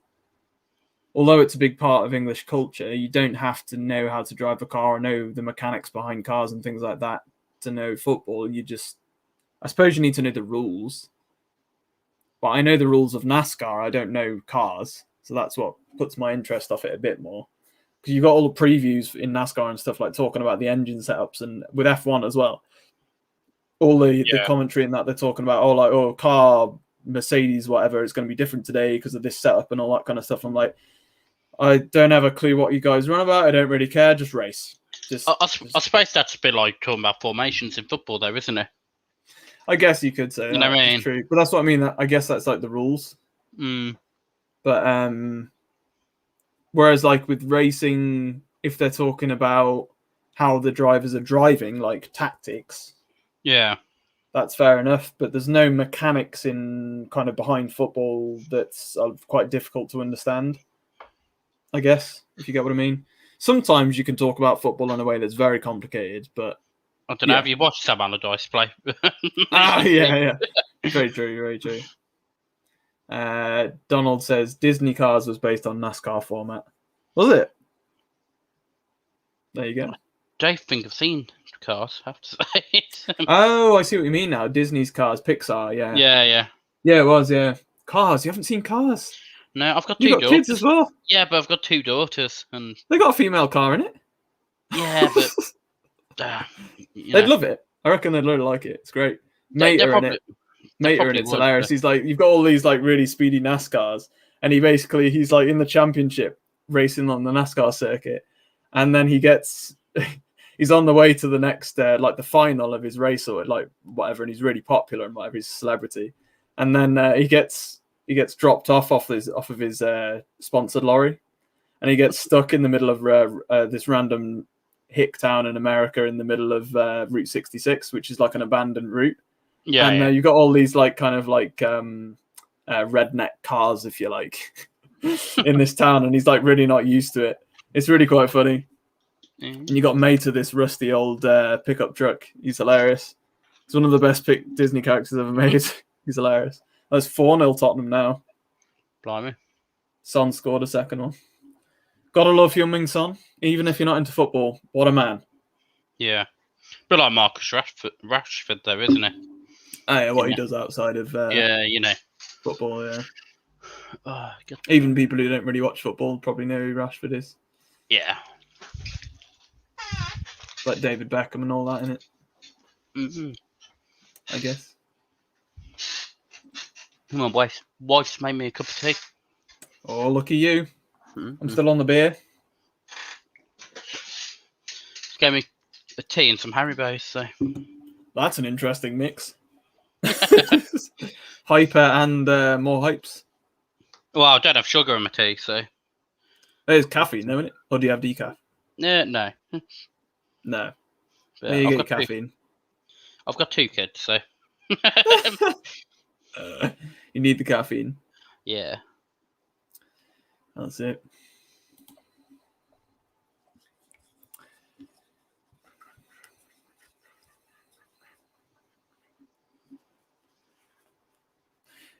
although it's a big part of English culture, you don't have to know how to drive a car or know the mechanics behind cars and things like that to know football. I suppose you need to know the rules. But I know the rules of NASCAR. I don't know cars. So that's what puts my interest off it a bit more. Because you've got all the previews in NASCAR and stuff, like talking about the engine setups, and with F1 as well. All the commentary in that, they're talking about, car, Mercedes, whatever, it's going to be different today because of this setup and all that kind of stuff. I'm like, I don't have a clue what you guys run about. I don't really care. Just race. I suppose that's a bit like talking about formations in football, though, isn't it? I guess you could say that. You know what I mean? True. But that's what I mean. I guess that's like the rules. But whereas like with racing, if they're talking about how the drivers are driving, like tactics, that's fair enough. But there's no mechanics in kind of behind football that's quite difficult to understand, I guess, if you get what I mean. Sometimes you can talk about football in a way that's very complicated, but I don't know. Have you watched Sam Allardyce play? yeah. Very true, very true. Donald says Disney Cars was based on NASCAR format. Was it? There you go. I don't think I've seen Cars, I have to say. Oh, I see what you mean now. Disney's Cars, Pixar, yeah. Yeah. Yeah, it was, yeah. Cars, you haven't seen Cars? No, I've got two daughters. Kids as well? Yeah, but I've got two daughters. And they got a female car in it. Yeah, but... They'd love it. I reckon they'd really like it. It's great. Mater in it's hilarious. He's like, you've got all these like really speedy NASCARs, and he's like in the championship racing on the NASCAR circuit, and then he's on the way to the next like the final of his race or like whatever, and he's really popular and whatever, he's a celebrity, and then he gets dropped off of his sponsored lorry, and he gets stuck in the middle of this random hick town in America in the middle of Route 66, which is like an abandoned route. Yeah, and you've got all these like kind of like redneck cars, if you like, in this town, and he's like really not used to it. It's really quite funny. And you got Mater, this rusty old pickup truck. He's hilarious. He's one of the best Disney characters ever made. He's hilarious. That's 4-0 Tottenham now. Blimey. Son scored a second one. Gotta love Heung-min Son, even if you're not into football. What a man. Yeah. But like Marcus Rashford, though, isn't it? Oh, yeah, what he does outside of football, yeah. Oh, even people who don't really watch football probably know who Rashford is. Yeah. Like David Beckham and all that, innit? Mm-hmm. I guess. My wife's made me a cup of tea. Oh, lucky you. I'm still on the beer. She gave me a tea and some Haribos, so... That's an interesting mix. Hyper and more hypes. Well, I don't have sugar in my tea, so... There's caffeine, though, isn't it? Or do you have decaf? No. No. There you get caffeine. I've got 2 kids, so... You need the caffeine. Yeah. That's it.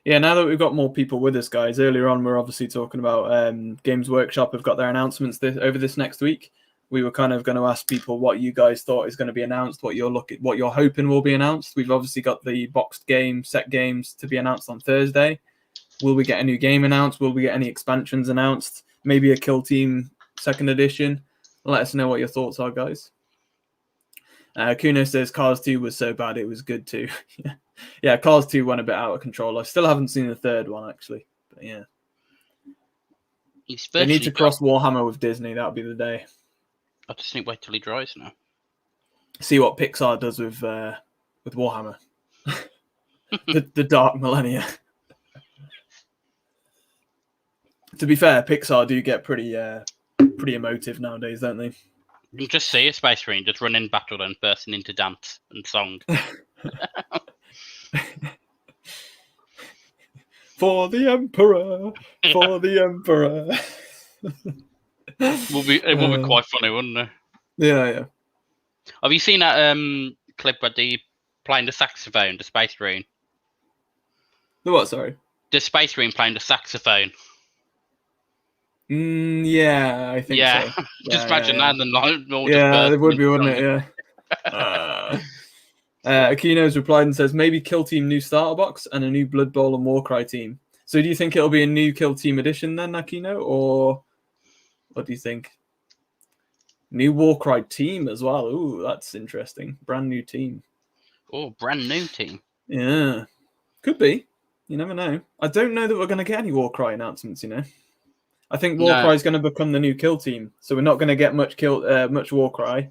Yeah, now that we've got more people with us, guys, earlier on we are obviously talking about Games Workshop have got their announcements over this next week. We were kind of going to ask people what you guys thought is going to be announced, what you're hoping will be announced. We've obviously got the boxed set games to be announced on Thursday. Will we get a new game announced? Will we get any expansions announced? Maybe a Kill Team 2nd edition? Let us know what your thoughts are, guys. Kuno says Cars 2 was so bad it was good too. Yeah, Cars 2 went a bit out of control. I still haven't seen the third one, actually. But yeah. They need to cross Warhammer with Disney. That'll be the day. I just need to wait till he dries now. See what Pixar does with Warhammer. the Dark Millennia. To be fair, Pixar do get pretty emotive nowadays, don't they? You can just see a Space Marine just running battle and bursting into dance and song. For the Emperor! For the Emperor! It will be quite funny, wouldn't it? Yeah. Have you seen that clip where they playing the saxophone, the Space Marine? The what, sorry? The Space Marine playing the saxophone. Yeah, I think so. Just imagine that. And it would be, wouldn't it? Yeah. Aquino's replied and says, maybe Kill Team new starter box and a new Blood Bowl and Warcry team. So do you think it'll be a new Kill Team edition then, Aquino? Or what do you think? New Warcry team as well. Ooh, that's interesting. Brand new team. Oh, brand new team. Yeah. Could be. You never know. I don't know that we're going to get any Warcry announcements, I think Warcry is going to become the new Kill Team. So we're not going to get much Warcry.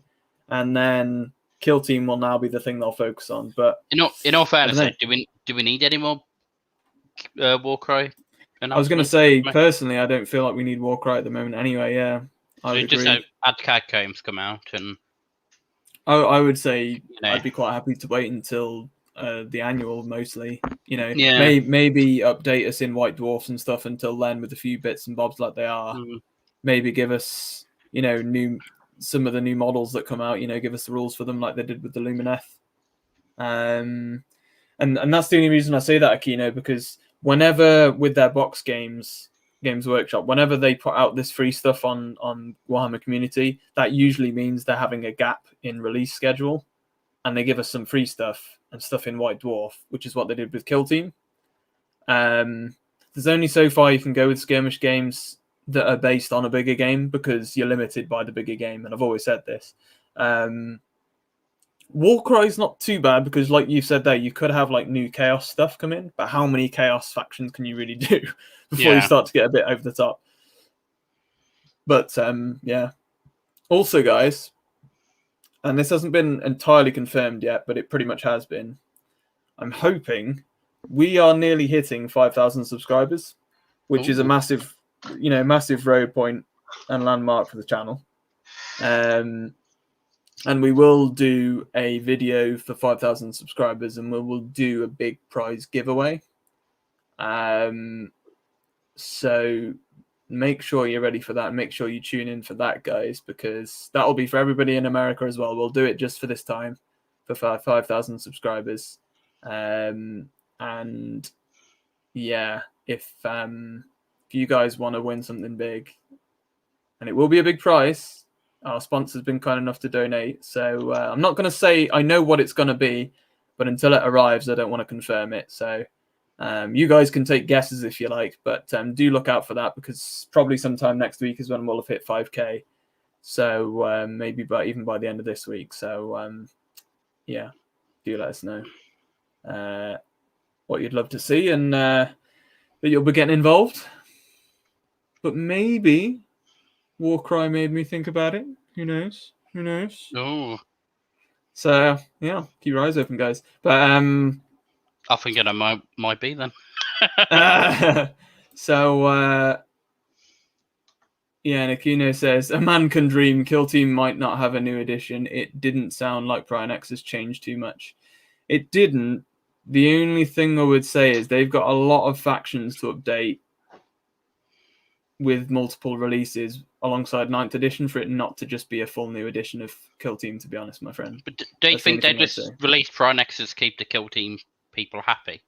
And then Kill Team will now be the thing they'll focus on. But in all fairness, do we need any more Warcry? I was going to say, personally, I don't feel like we need Warcry at the moment anyway, yeah. I would just agree. Add Catacombs come out. And I would say I'd be quite happy to wait until the annual mostly. Maybe update us in White Dwarfs and stuff until then with a few bits and bobs like they are. Maybe give us, some of the new models that come out, give us the rules for them like they did with the Lumineth. And that's the only reason I say that, Aquino, because whenever with their box Games Workshop, whenever they put out this free stuff on Warhammer Community, that usually means they're having a gap in release schedule, and they give us some free stuff and stuff in White Dwarf, which is what they did with Kill Team. There's only so far you can go with skirmish games that are based on a bigger game because you're limited by the bigger game, and I've always said this. Warcry is not too bad because, like you said there, you could have like new Chaos stuff come in, but how many Chaos factions can you really do before you start to get a bit over the top? But yeah. Also, guys, and this hasn't been entirely confirmed yet, but it pretty much has been. I'm hoping we are nearly hitting 5,000 subscribers, which is a massive road point and landmark for the channel. And we will do a video for 5,000 subscribers, and we will do a big prize giveaway. So make sure you're ready for that. Make sure you tune in for that, guys, because that will be for everybody in America as well. We'll do it just for this time for 5,000 subscribers. And yeah, if you guys want to win something big, and it will be a big prize. Our sponsor's been kind enough to donate. So I'm not going to say I know what it's going to be, but until it arrives, I don't want to confirm it. So you guys can take guesses if you like, but do look out for that because probably sometime next week is when we'll have hit 5K. So maybe even by the end of this week. So yeah, do let us know what you'd love to see and that you'll be getting involved. But maybe Warcry made me think about it. Who knows? Oh. So yeah, keep your eyes open, guys. But I think it might be then. So yeah, Nakino says a man can dream. Kill Team might not have a new edition. It didn't sound like Brian X has changed too much. It didn't. The only thing I would say is they've got a lot of factions to update with multiple releases alongside 9th edition for it not to just be a full new edition of Kill Team, to be honest, my friend. But do you think they just released Prime X's keep the Kill Team people happy?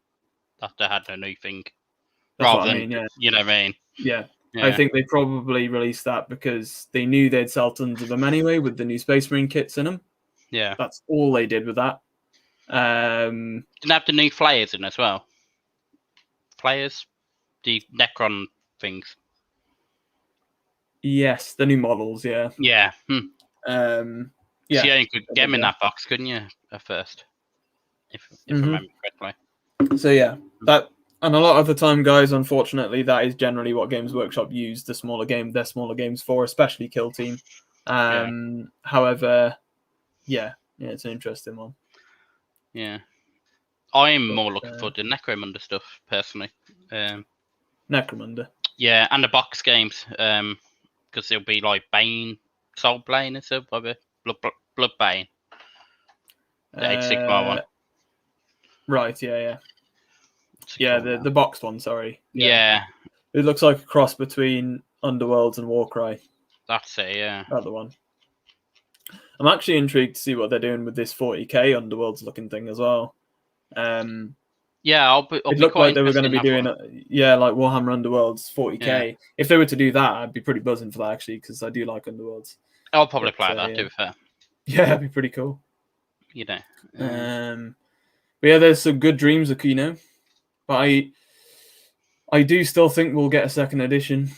that they had a new thing. That's what I mean, yeah. You know what I mean? Yeah. I think they probably released that because they knew they'd sell tons of them anyway with the new Space Marine kits in them. Yeah. That's all they did with that. Didn't have the new flayers in as well. Flayers? The Necron things. Yes, the new models, yeah. Yeah. Yeah. So you only could get them in that box, couldn't you, at first? If I remember correctly. So yeah, that, and a lot of the time, guys, unfortunately, that is generally what Games Workshop use their smaller games for, especially Kill Team. However, yeah, it's an interesting one. Yeah. I'm more looking forward to Necromancer stuff, personally. Necromancer. Yeah, and the box games, because there'll be like Bane, Soul Bane and stuff, Blood Bane. The 8 Sigmar one. Right, yeah. Yeah, the boxed one, sorry. Yeah. It looks like a cross between Underworlds and Warcry. That's it, yeah. That the one. I'm actually intrigued to see what they're doing with this 40k Underworlds looking thing as well. Yeah, it looked like they were going to be doing like Warhammer Underworlds 40k. Yeah. If they were to do that, I'd be pretty buzzing for that actually, because I do like Underworlds. I'll probably play that, to be fair. Yeah, that'd be pretty cool. You know. But yeah, there's some good dreams of Kino. But I do still think we'll get a second edition.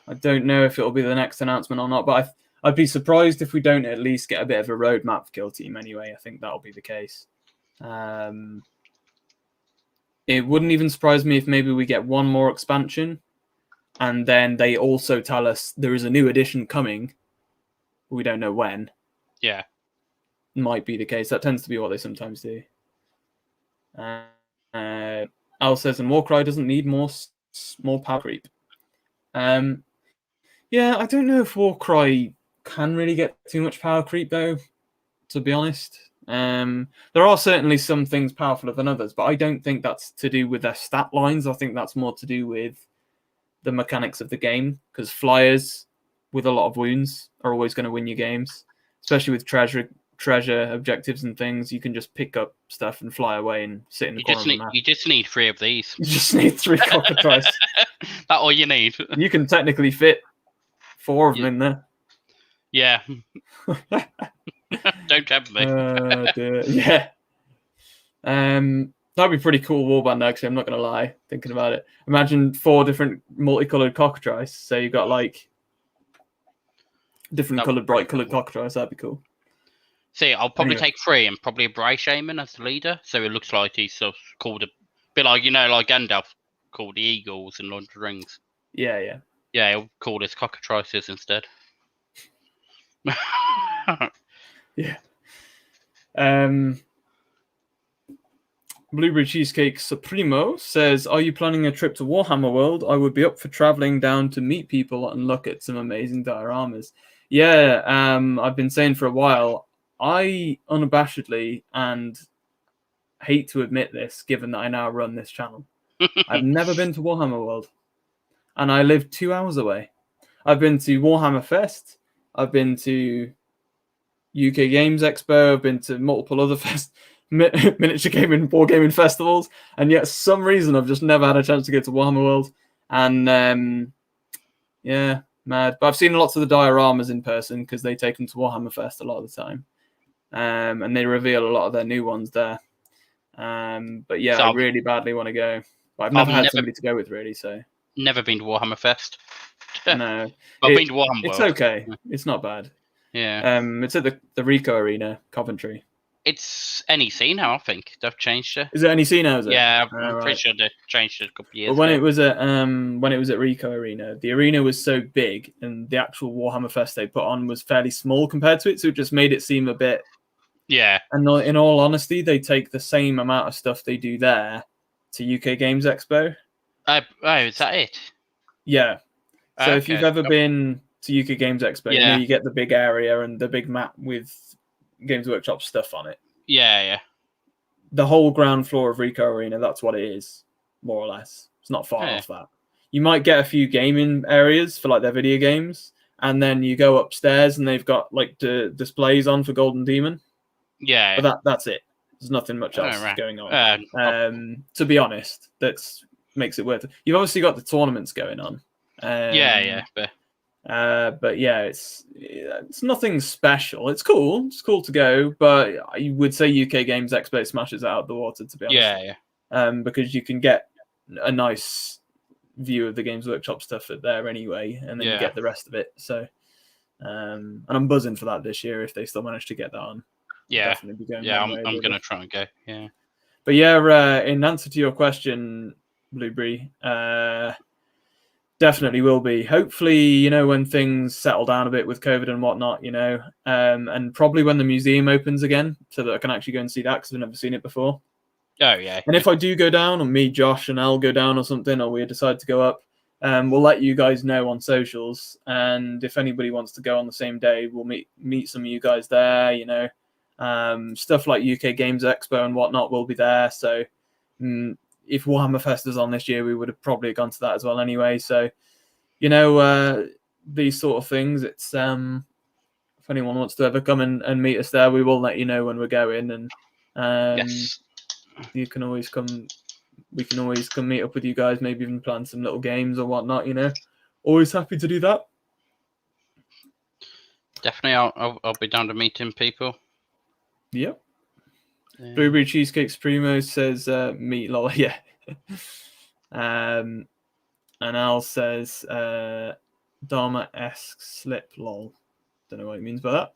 I don't know if it'll be the next announcement or not, but I'd be surprised if we don't at least get a bit of a roadmap for Kill Team anyway. I think that'll be the case. It wouldn't even surprise me if maybe we get one more expansion and then they also tell us there is a new edition coming. We don't know when. Yeah. Might be the case. That tends to be what they sometimes do. Al says, and Warcry doesn't need more power creep. Yeah, I don't know if Warcry can really get too much power creep, though, to be honest. There are certainly some things powerfuler than others, but I don't think that's to do with their stat lines. I think that's more to do with the mechanics of the game, because flyers with a lot of wounds are always going to win you games, especially with treasure objectives and things. You can just pick up stuff and fly away and sit in the corner of the map. You just need 3 of these. You just need 3 Cockatrice. That's all you need. You can technically fit 4 of them in there. Yeah. Don't tempt me. Yeah. That'd be pretty cool warband, actually. I'm not going to lie, thinking about it. Imagine 4 different multicolored Cockatrice. So you've got like different bright colored Cockatrice. That'd be cool. See, I'll probably take 3 and probably a Bray Shaman as the leader. So it looks like he's called a bit like, like Gandalf called the Eagles in Lord of the Rings. Yeah. Yeah, he'll call his Cockatrices instead. Yeah. Blueberry Cheesecake Supremo says, are you planning a trip to Warhammer World? I would be up for traveling down to meet people and look at some amazing dioramas. Yeah, I've been saying for a while, I unabashedly, and hate to admit this, given that I now run this channel, I've never been to Warhammer World, and I live 2 hours away. I've been to Warhammer Fest, I've been to UK Games Expo, I've been to multiple other miniature gaming, board gaming festivals, and yet for some reason I've just never had a chance to go to Warhammer World. And yeah, mad. But I've seen lots of the dioramas in person because they take them to Warhammer Fest a lot of the time. And they reveal a lot of their new ones there. But yeah, I really badly want to go. But I've never had somebody to go with, really. So never been to Warhammer Fest. No, I've been to Warhammer World. It's okay. It's not bad. Yeah. It's at the Rico Arena, Coventry. It's NEC now, I think. They've changed it. Is it NEC now? Is it? Yeah, I'm pretty sure they changed it a couple of years ago. When it was at Rico Arena, the arena was so big, and the actual Warhammer Fest they put on was fairly small compared to it, so it just made it seem a bit. Yeah. And in all honesty, they take the same amount of stuff they do there to UK Games Expo. Oh, is that it? Yeah. So if you've ever been to UK Games Expo, yeah. You get the big area and the big map with Games Workshop stuff on it. Yeah. The whole ground floor of Rico Arena, that's what it is, more or less. It's not far off that. You might get a few gaming areas for like their video games, and then you go upstairs and they've got like the displays on for Golden Demon. Yeah. But that's it. There's nothing much else right. going on. To be honest, that's makes it worth it. You've obviously got the tournaments going on. But yeah, it's nothing special. It's cool. It's cool to go, but I would say UK Games Expo smashes it out of the water, to be honest. Because you can get a nice view of the Games Workshop stuff there anyway, and then you get the rest of it. So, and I'm buzzing for that this year if they still manage to get that on. Definitely be going. I'm going to try and go. Yeah. But yeah, in answer to your question, Blueberry, definitely will be. Hopefully, when things settle down a bit with COVID and whatnot, and probably when the museum opens again, so that I can actually go and see that because I've never seen it before. Oh, yeah. And if I do go down, or me, Josh, and Al go down or something, or we decide to go up, we'll let you guys know on socials. And if anybody wants to go on the same day, we'll meet some of you guys there, stuff like UK Games Expo and whatnot will be there. So if Warhammer Fest is on this year, we would have probably gone to that as well anyway. So, these sort of things, it's if anyone wants to ever come and meet us there, we will let you know when we're going. And yes. You can always come. We can always come meet up with you guys. Maybe even plan some little games or whatnot. Always happy to do that. Definitely, I'll be down to meeting people. Yep. Blueberry Cheesecake Supremo says meat lol. Yeah. And Al says Dharma-esque slip lol. Don't know what it means by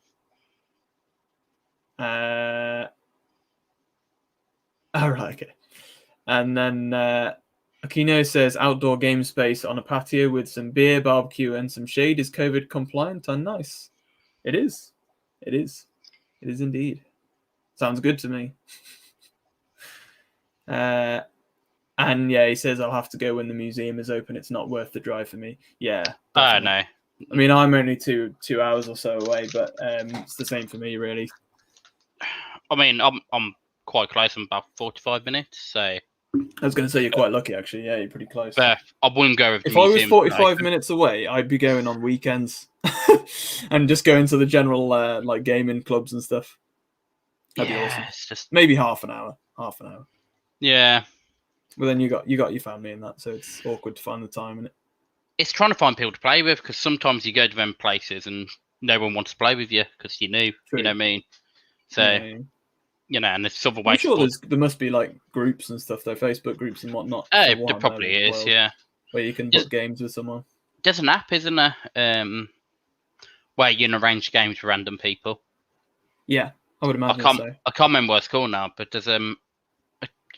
that. All right, okay. And then Aquino says outdoor game space on a patio with some beer, barbecue, and some shade is COVID compliant and nice. It is. It is. It is indeed. Sounds good to me. And yeah, he says I'll have to go when the museum is open. It's not worth the drive for me. Yeah. No. I mean, I'm only two hours or so away, but it's the same for me, really. I mean, I'm quite close. I'm about 45 minutes. So I was going to say you're quite lucky, actually. Yeah, you're pretty close. But I wouldn't go with the if I was 45 minutes away, I'd be going on weekends and just going to the general like gaming clubs and stuff. That'd be awesome. It's just maybe half an hour. Yeah. But then you got your family in that, so it's awkward to find the time in it. It's trying to find people to play with because sometimes you go to them places and no one wants to play with you because you're new. True. You know what I mean? So, and there's other ways. I'm sure there must be like groups and stuff, though, Facebook groups and whatnot. There probably is, yeah. Where you can book games with someone. There's an app, isn't there? Where you can arrange games for random people. Yeah, I would imagine so. I can't remember what it's called now, but there's a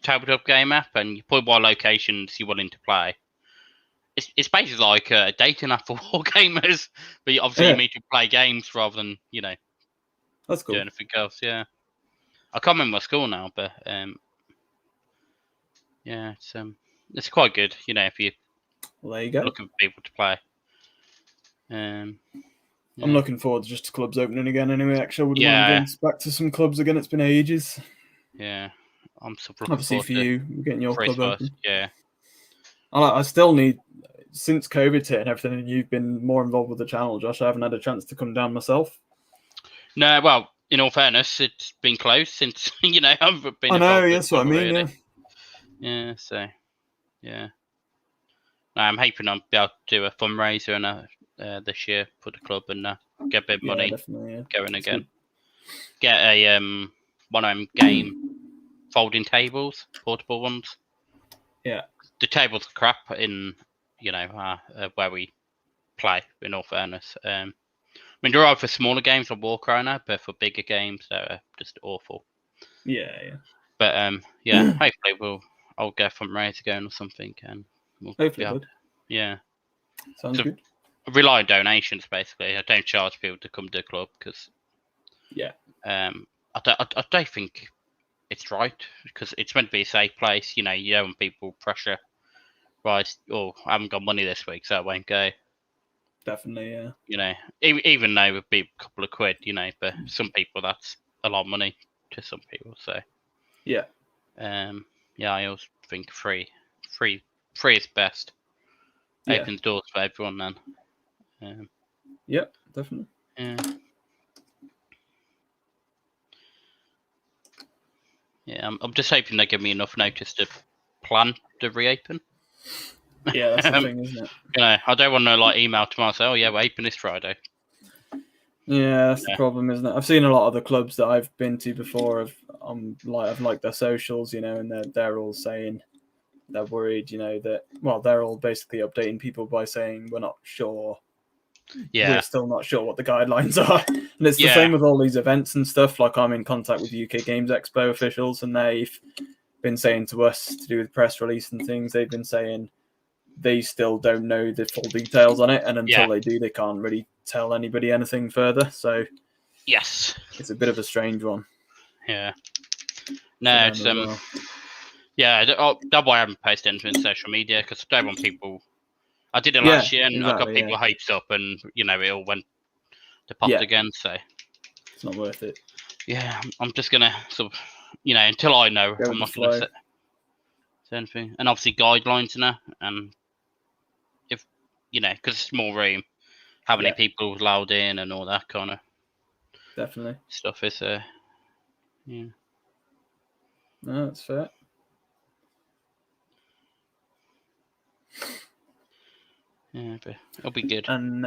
tabletop game app, and you put what locations you're willing to play. It's basically like a dating app for war gamers, but obviously you need to play games rather than that's cool. Do anything else. Yeah, I can't remember what it's called now, but it's quite good. If you there you go. Looking for people to play. I'm looking forward just to clubs opening again. Anyway, actually, I would want to go back to some clubs again. It's been ages. Yeah, I'm so obviously for you getting your club open. Yeah, I still need, since COVID's hit and everything, and you've been more involved with the channel, Josh. I haven't had a chance to come down myself. No, well, in all fairness, it's been close since I've been. I know, that's what I mean. Really. Yeah. So, yeah. No, I'm hoping I'll be able to do a fundraiser and this year for the club and get a bit of money going again. Good. Get a one of them game folding tables, portable ones. Yeah. The tables are crap in where we play. In all fairness, I mean they're all for smaller games like Warhammer, but for bigger games they're just awful. Yeah. But hopefully I'll get a fundraiser going or something and. Hopefully, yeah. Sounds good. I rely on donations basically. I don't charge people to come to the club because, I don't think it's right because it's meant to be a safe place. You don't want people pressure. Right? I haven't got money this week, so I won't go. Definitely, yeah. Even though it would be a couple of quid, but some people that's a lot of money to some people. So, yeah. I always think free is best. Opens doors for everyone then. Yep, definitely. Yeah. Yeah, I'm just hoping they give me enough notice to plan to reopen. Yeah, that's the thing, isn't it? I don't want to email tomorrow and say, "Oh yeah, we're open this Friday." Yeah, that's the problem, isn't it? I've seen a lot of the clubs that I've been to before. I've liked their socials, and they're all saying they're worried, that they're all basically updating people by saying we're not sure. Yeah, we're still not sure what the guidelines are, and it's the same with all these events and stuff. Like I'm in contact with UK Games Expo officials, and they've been saying to us to do with press release and things. They've been saying they still don't know the full details on it, and until they do, they can't really tell anybody anything further. So yes, it's a bit of a strange one. Yeah. No, it's that's why I haven't posted anything on social media, because I don't want people. I did it last year, and I got people hopes up, and it all went to pot again. So it's not worth it. Yeah, I'm just gonna sort of, until I know, I'm not gonna say anything. And obviously guidelines now, and if because it's more room, how many people allowed in, and all that kind of definitely stuff is yeah. No, that's fair. Yeah, but it'll be good. And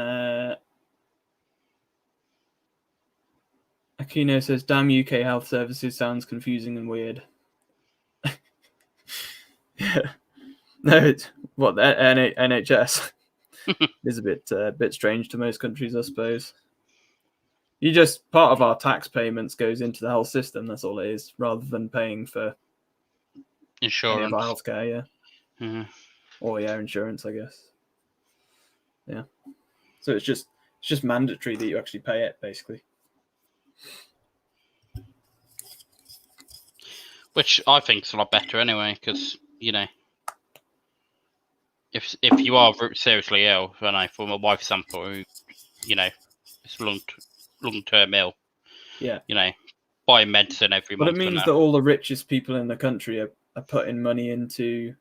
Aquino says, "Damn UK health services sounds confusing and weird." No, it's what the NHS is a bit strange to most countries, I suppose. You just part of our tax payments goes into the health system. That's all it is, rather than paying for insurance, healthcare. Or insurance, I guess. Yeah. So it's just mandatory that you actually pay it, basically. Which I think is a lot better anyway, because if you are seriously ill, for my wife's example, who it's long-term ill, buy medicine every month. But it means that all the richest people in the country are putting money into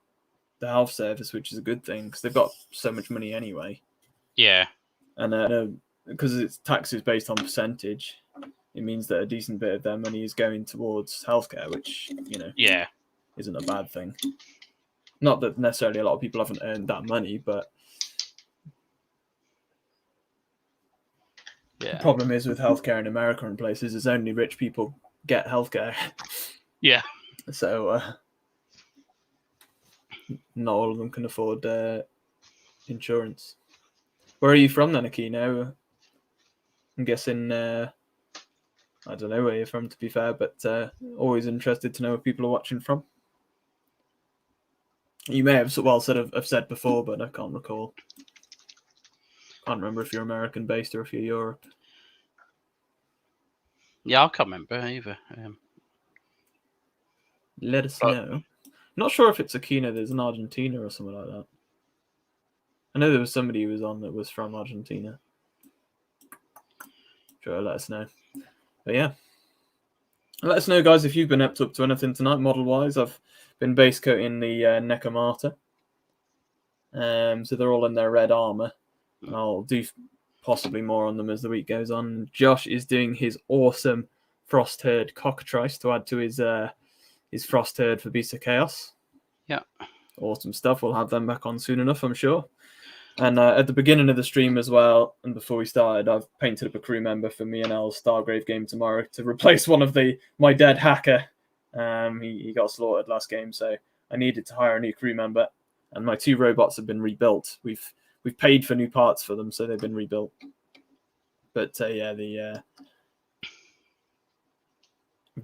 the health service, which is a good thing because they've got so much money anyway. Yeah. And because it's taxes based on percentage, it means that a decent bit of their money is going towards healthcare, which isn't a bad thing. Not that necessarily a lot of people haven't earned that money, but the problem is with healthcare in America and places is only rich people get healthcare. Yeah. So not all of them can afford insurance. Where are you from then, Aquino? I'm guessing I don't know where you're from, to be fair, but always interested to know where people are watching from. You may have said before, but I can't recall. Can't remember if you're American based or if you're Europe. Yeah, I can't remember either. Let us know. Not sure if it's Aquino that's in Argentina or something like that. I know there was somebody who was on that was from Argentina. Sure, let us know. But yeah. Let us know, guys, if you've been up to anything tonight, model-wise. I've been base coating the Nekomata. So they're all in their red armor. And I'll do possibly more on them as the week goes on. Josh is doing his awesome Frostherd Cockatrice to add to his Frostherd for Beast of Chaos. Yeah. Awesome stuff. We'll have them back on soon enough, I'm sure. And at the beginning of the stream as well, and before we started, I've painted up a crew member for me and Al's Stargrave game tomorrow to replace one of my dead hacker. He got slaughtered last game, so I needed to hire a new crew member. And my 2 robots have been rebuilt. We've paid for new parts for them, so they've been rebuilt. But we've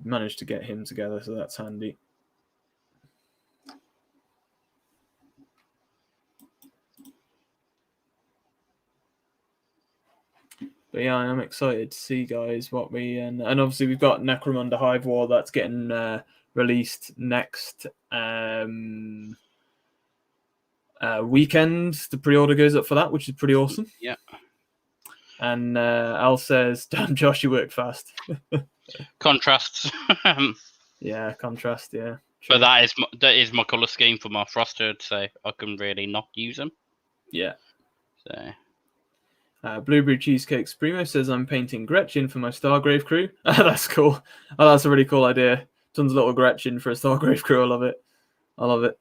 managed to get him together, so that's handy. But yeah, I am excited to see, guys, what we and obviously we've got Necromunda Hive War that's getting released next weekend. The pre-order goes up for that, which is pretty awesome. Yeah. And Al says, "Damn, Josh, you work fast." Contrasts. Yeah, contrast. Yeah. But that is my color scheme for my Frostherd, so I can really not use them. Yeah. So. Blueberry Cheesecake Primo says, "I'm painting Gretchen for my Stargrave crew." That's cool. Oh, that's a really cool idea. Tons of little Gretchen for a Stargrave crew. I love it.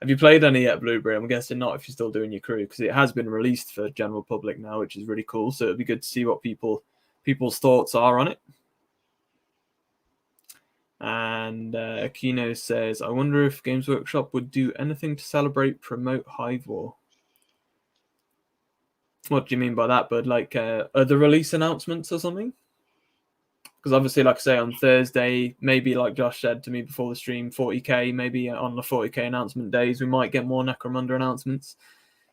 Have you played any yet, Blueberry? I'm guessing not if you're still doing your crew, because it has been released for general public now, which is really cool. So it'd be good to see what people's thoughts are on it. And Aquino says, I wonder if Games Workshop would do anything to celebrate, promote Hive War. What do you mean by that, bud? Like other release announcements or something? Because obviously, like I say, on Thursday, maybe like Josh said to me before the stream, 40k, maybe on the 40k announcement days, we might get more Necromunda announcements.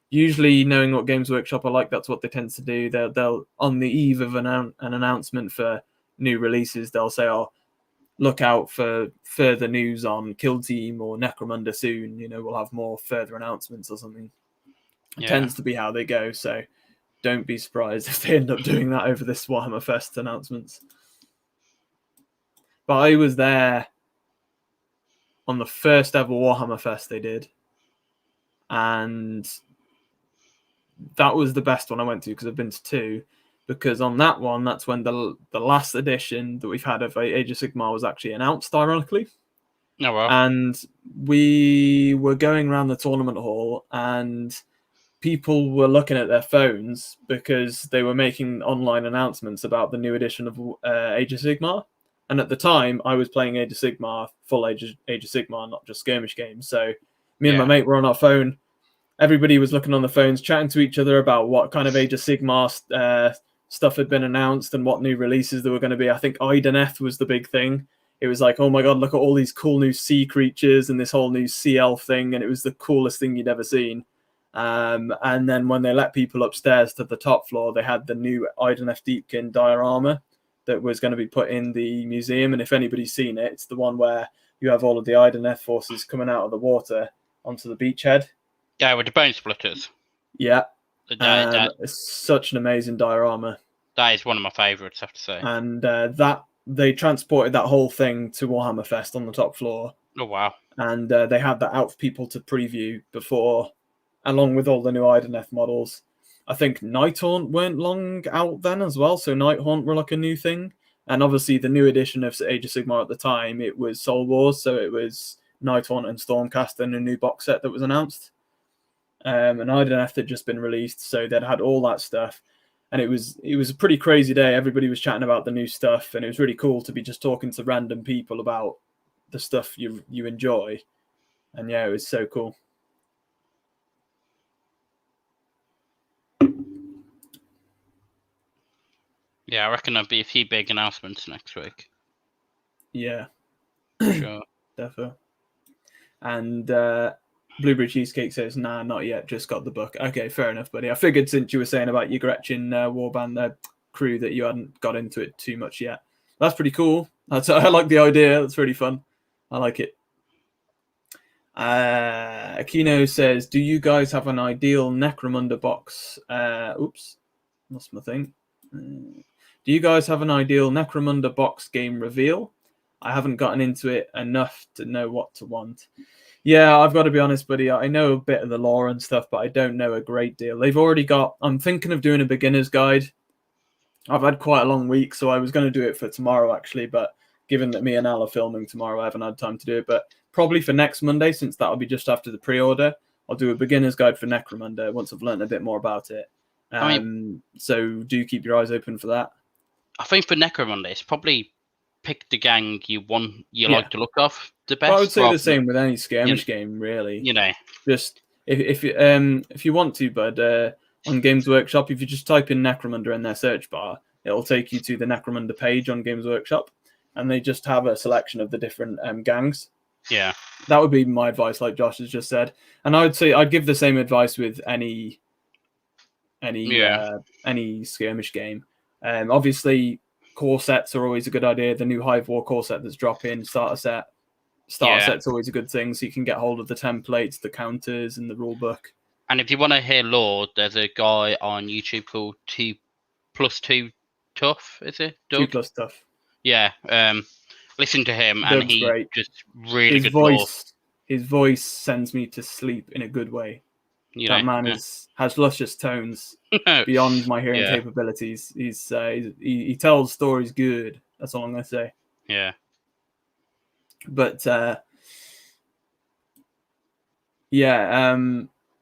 Usually, knowing what Games Workshop are like, that's what they tend to do. They'll on the eve of an announcement for new releases, they'll say, oh, look out for further news on Kill Team or Necromunda soon. You know, we'll have more further announcements or something. It tends to be how they go, so don't be surprised if they end up doing that over this Warhammer Fest announcements. But I was there on the first ever Warhammer Fest they did, and that was the best one I went to, because I've been to two. Because on that one, that's when the last edition that we've had of Age of Sigmar was actually announced, ironically. Oh, wow. And we were going around the tournament hall, and people were looking at their phones because they were making online announcements about the new edition of Age of Sigmar. And at the time, I was playing Age of Sigmar, full Age of Sigmar, not just skirmish games. So me and my mate were on our phone. Everybody was looking on the phones, chatting to each other about what kind of Age of Sigmar stuff had been announced and what new releases there were going to be. I think Ideneth was the big thing. It was like, oh my god, look at all these cool new sea creatures and this whole new sea elf thing. And it was the coolest thing you'd ever seen. And then when they let people upstairs to the top floor, they had the new Ideneth Deepkin diorama that was going to be put in the museum. And if anybody's seen it, it's the one where you have all of the Ideneth forces coming out of the water onto the beachhead. Yeah, with the bone splitters. Yeah. It's such an amazing diorama. That is one of my favourites, I have to say. And that they transported that whole thing to Warhammer Fest on the top floor. Oh, wow. And they had that out for people to preview before, along with all the new Ideneth models. I think Nighthaunt weren't long out then as well, so Nighthaunt were like a new thing. And obviously the new edition of Age of Sigmar at the time, it was Soul Wars, so it was Nighthaunt and Stormcast and a new box set that was announced. And Ideneth had just been released, so they'd had all that stuff. And it was a pretty crazy day. Everybody was chatting about the new stuff, and it was really cool to be just talking to random people about the stuff you enjoy. And yeah, it was so cool. Yeah, I reckon there'll be a few big announcements next week. Yeah. Sure. Definitely. And Blueberry Cheesecake says, nah, not yet, just got the book. Okay, fair enough, buddy. I figured since you were saying about your Gretchen Warband crew that you hadn't got into it too much yet. That's pretty cool. I like the idea. That's really fun. I like it. Aquino says, do you guys have an ideal Necromunda box? Oops, lost my thing. Do you guys have an ideal Necromunda box game reveal? I haven't gotten into it enough to know what to want. Yeah, I've got to be honest, buddy. I know a bit of the lore and stuff, but I don't know a great deal. They've already got... I'm thinking of doing a beginner's guide. I've had quite a long week, so I was going to do it for tomorrow, actually, but given that me and Al are filming tomorrow, I haven't had time to do it. But probably for next Monday, since that'll be just after the pre-order, I'll do a beginner's guide for Necromunda once I've learned a bit more about it. So do keep your eyes open for that. I think for Necromunda, it's probably pick the gang you like to look off the best. Well, I would say the same with any skirmish game, really. You know, just if you want to, bud, on Games Workshop, if you just type in Necromunda in their search bar, it'll take you to the Necromunda page on Games Workshop, and they just have a selection of the different gangs. Yeah, that would be my advice, like Josh has just said, and I would say I'd give the same advice with any skirmish game. Obviously, core sets are always a good idea. The new Hive War core set that's dropping, starter set's always a good thing, so you can get hold of the templates, the counters, and the rule book. And if you want to hear lore, there's a guy on YouTube called 2+2 Tough, is it? Doug? 2+ Tough. Yeah. Listen to him, Doug's and he great. Just really his good voice, lore. His voice sends me to sleep in a good way. That man has luscious tones beyond my hearing capabilities. He tells stories good. That's all I'm going to say. Yeah. But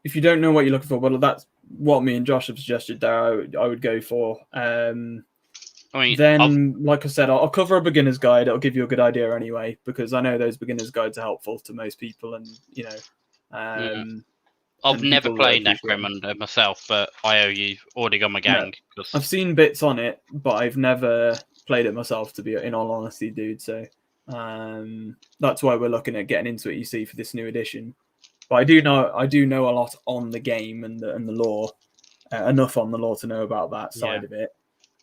if you don't know what you're looking for, well, that's what me and Josh have suggested there. I would go for. Like I said, I'll cover a beginner's guide. It'll give you a good idea anyway, because I know those beginner's guides are helpful to most people, and I've never played Necromancer myself, but I owe you already got my gang. No, I've seen bits on it, but I've never played it myself, to be in all honesty, dude. So that's why we're looking at getting into it. You see, for this new edition. But I do know a lot on the game and the lore, enough on the lore to know about that side of it.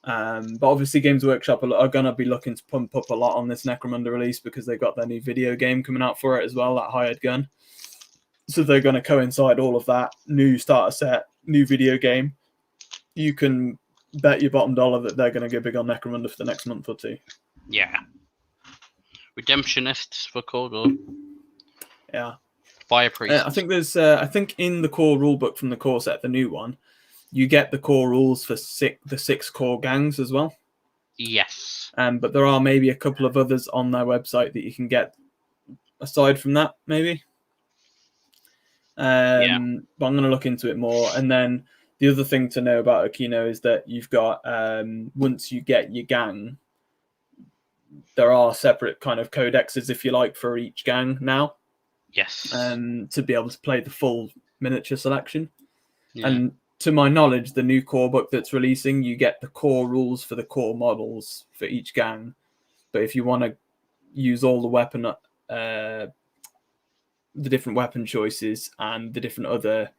But obviously, Games Workshop are going to be looking to pump up a lot on this Necromunda release because they've got their new video game coming out for it as well, that Hired Gun. So they're going to coincide all of that new starter set, new video game. You can bet your bottom dollar that they're going to go big on Necromunda for the next month or two. Yeah. Redemptionists for Cordor. Yeah. Fire Priest. I think there's. I think in the core rulebook from the core set, the new one, you get the core rules for the 6 core gangs as well. Yes. But there are maybe a couple of others on their website that you can get aside from that, maybe. But I'm going to look into it more. And then the other thing to know about Aquino is that you've got, once you get your gang, there are separate kind of codexes, if you like, for each gang now. Yes. To be able to play the full miniature selection. Yeah. And to my knowledge, the new core book that's releasing, you get the core rules for the core models for each gang. But if you want to use all the weapon, the different weapon choices and the different other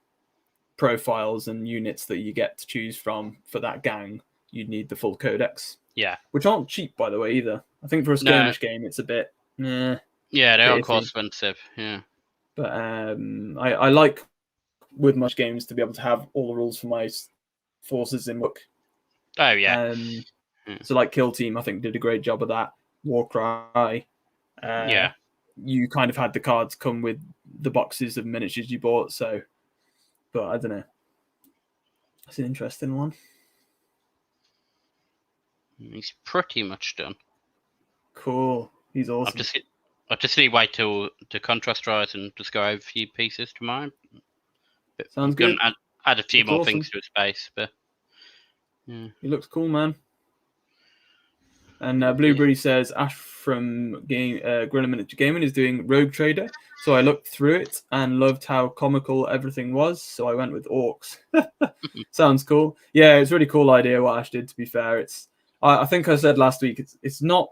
profiles and units that you get to choose from for that gang, you'd need the full codex. Yeah. Which aren't cheap, by the way, either. I think for a skirmish game, it's a bit... Yeah, they are quite expensive, yeah. But I like, with much games, to be able to have all the rules for my forces in book. Oh, yeah. So like Kill Team, I think, did a great job of that. Warcry. You kind of had the cards come with the boxes of miniatures you bought, so... But I don't know. It's an interesting one. He's pretty much done. Cool. He's awesome. I'll just wait till the contrast dries and just go over a few pieces tomorrow. But sounds good. Add a few more things to his base, but yeah. He looks cool, man. And Blueberry says Ash from Gorilla Miniature Gaming is doing Rogue Trader. So I looked through it and loved how comical everything was. So I went with Orcs. Sounds cool. Yeah, it's a really cool idea what Ash did, to be fair. I think I said last week, it's not...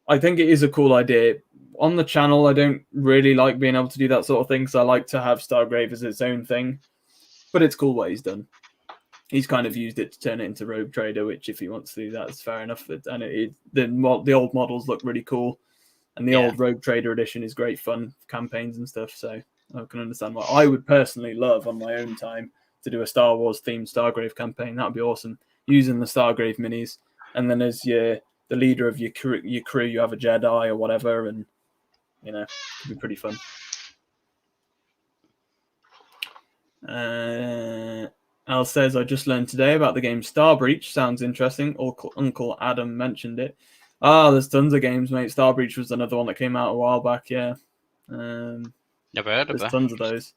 I think it is a cool idea. On the channel, I don't really like being able to do that sort of thing, because I like to have Stargrave as its own thing. But it's cool what he's done. He's kind of used it to turn it into Rogue Trader, which if he wants to do that, is fair enough. And the old models look really cool. And the old Rogue Trader edition is great fun, campaigns and stuff. So I can understand why. I would personally love, on my own time, to do a Star Wars themed Stargrave campaign. That would be awesome. Using the Stargrave minis. And then as the leader of your crew, you have a Jedi or whatever. And, it could be pretty fun. Al says, I just learned today about the game Star Breach. Sounds interesting. Uncle Adam mentioned it. There's tons of games, mate. Star Breach was another one that came out a while back, yeah. Never heard of it. There's tons of those.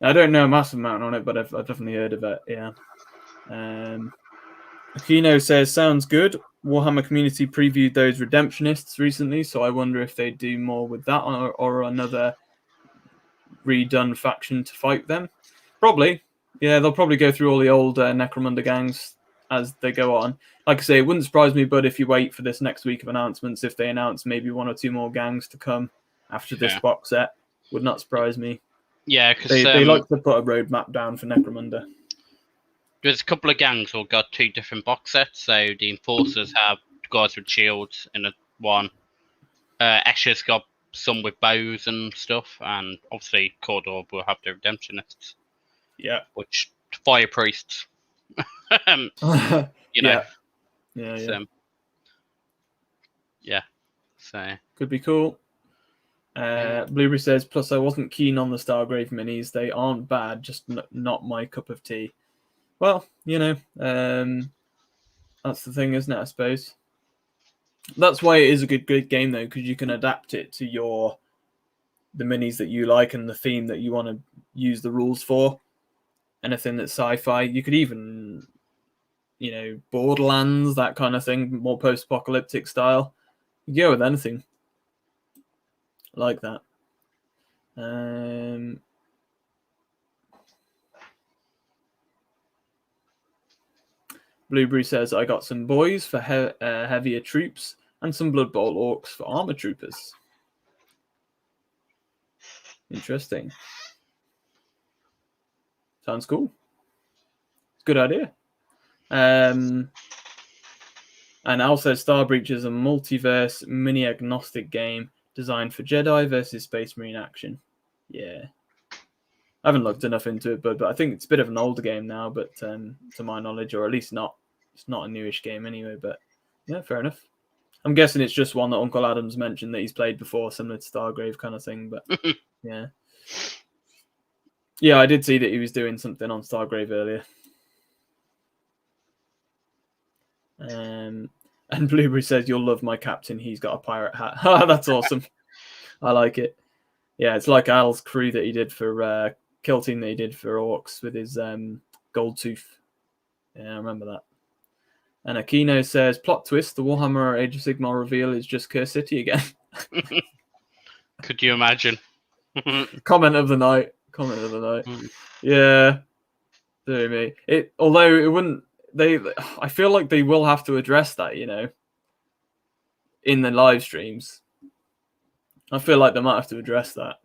I don't know a massive amount on it, but I've definitely heard of it, yeah. Aquino says, sounds good. Warhammer community previewed those Redemptionists recently, so I wonder if they do more with that or another redone faction to fight them. Probably. Yeah, they'll probably go through all the old Necromunda gangs as they go on. Like I say, it wouldn't surprise me, but if you wait for this next week of announcements, if they announce maybe 1 or 2 more gangs to come after this box set, would not surprise me. Yeah, because they like to put a roadmap down for Necromunda. There's a couple of gangs who got 2 different box sets. So the Enforcers have guys with shields in one. Escher's got some with bows and stuff, and obviously Cordor will have the Redemptionists. Yeah, which Fire Priests. Yeah. So could be cool. Blueberry says, plus I wasn't keen on the Stargrave minis. They aren't bad, just not my cup of tea. Well, that's the thing, isn't it, I suppose? That's why it is a good game though, because you can adapt it to the minis that you like and the theme that you want to use the rules for. Anything that's sci-fi, you could even, Borderlands, that kind of thing, more post-apocalyptic style. You go with anything like that. Blueberry says, I got some boys for heavier troops and some Blood Bowl orcs for armor troopers. Interesting. Sounds cool. Good idea. And Al says Starbreach is a multiverse mini-agnostic game designed for Jedi versus Space Marine action. Yeah. I haven't looked enough into it, but I think it's a bit of an older game now, but to my knowledge, or at least it's not a newish game anyway, but yeah, fair enough. I'm guessing it's just one that Uncle Adam's mentioned that he's played before, similar to Stargrave kind of thing, but yeah. Yeah, I did see that he was doing something on Stargrave earlier. And Blueberry says, you'll love my captain, he's got a pirate hat. That's awesome. I like it. Yeah, it's like Al's crew that he did for Kill Team that he did for Orcs with his gold tooth. Yeah, I remember that. And Aquino says, plot twist, the Warhammer Age of Sigmar reveal is just Curse City again. Could you imagine? Comment of the night. Yeah. Dear me. Although it wouldn't, I feel like they will have to address that, in the live streams. I feel like they might have to address that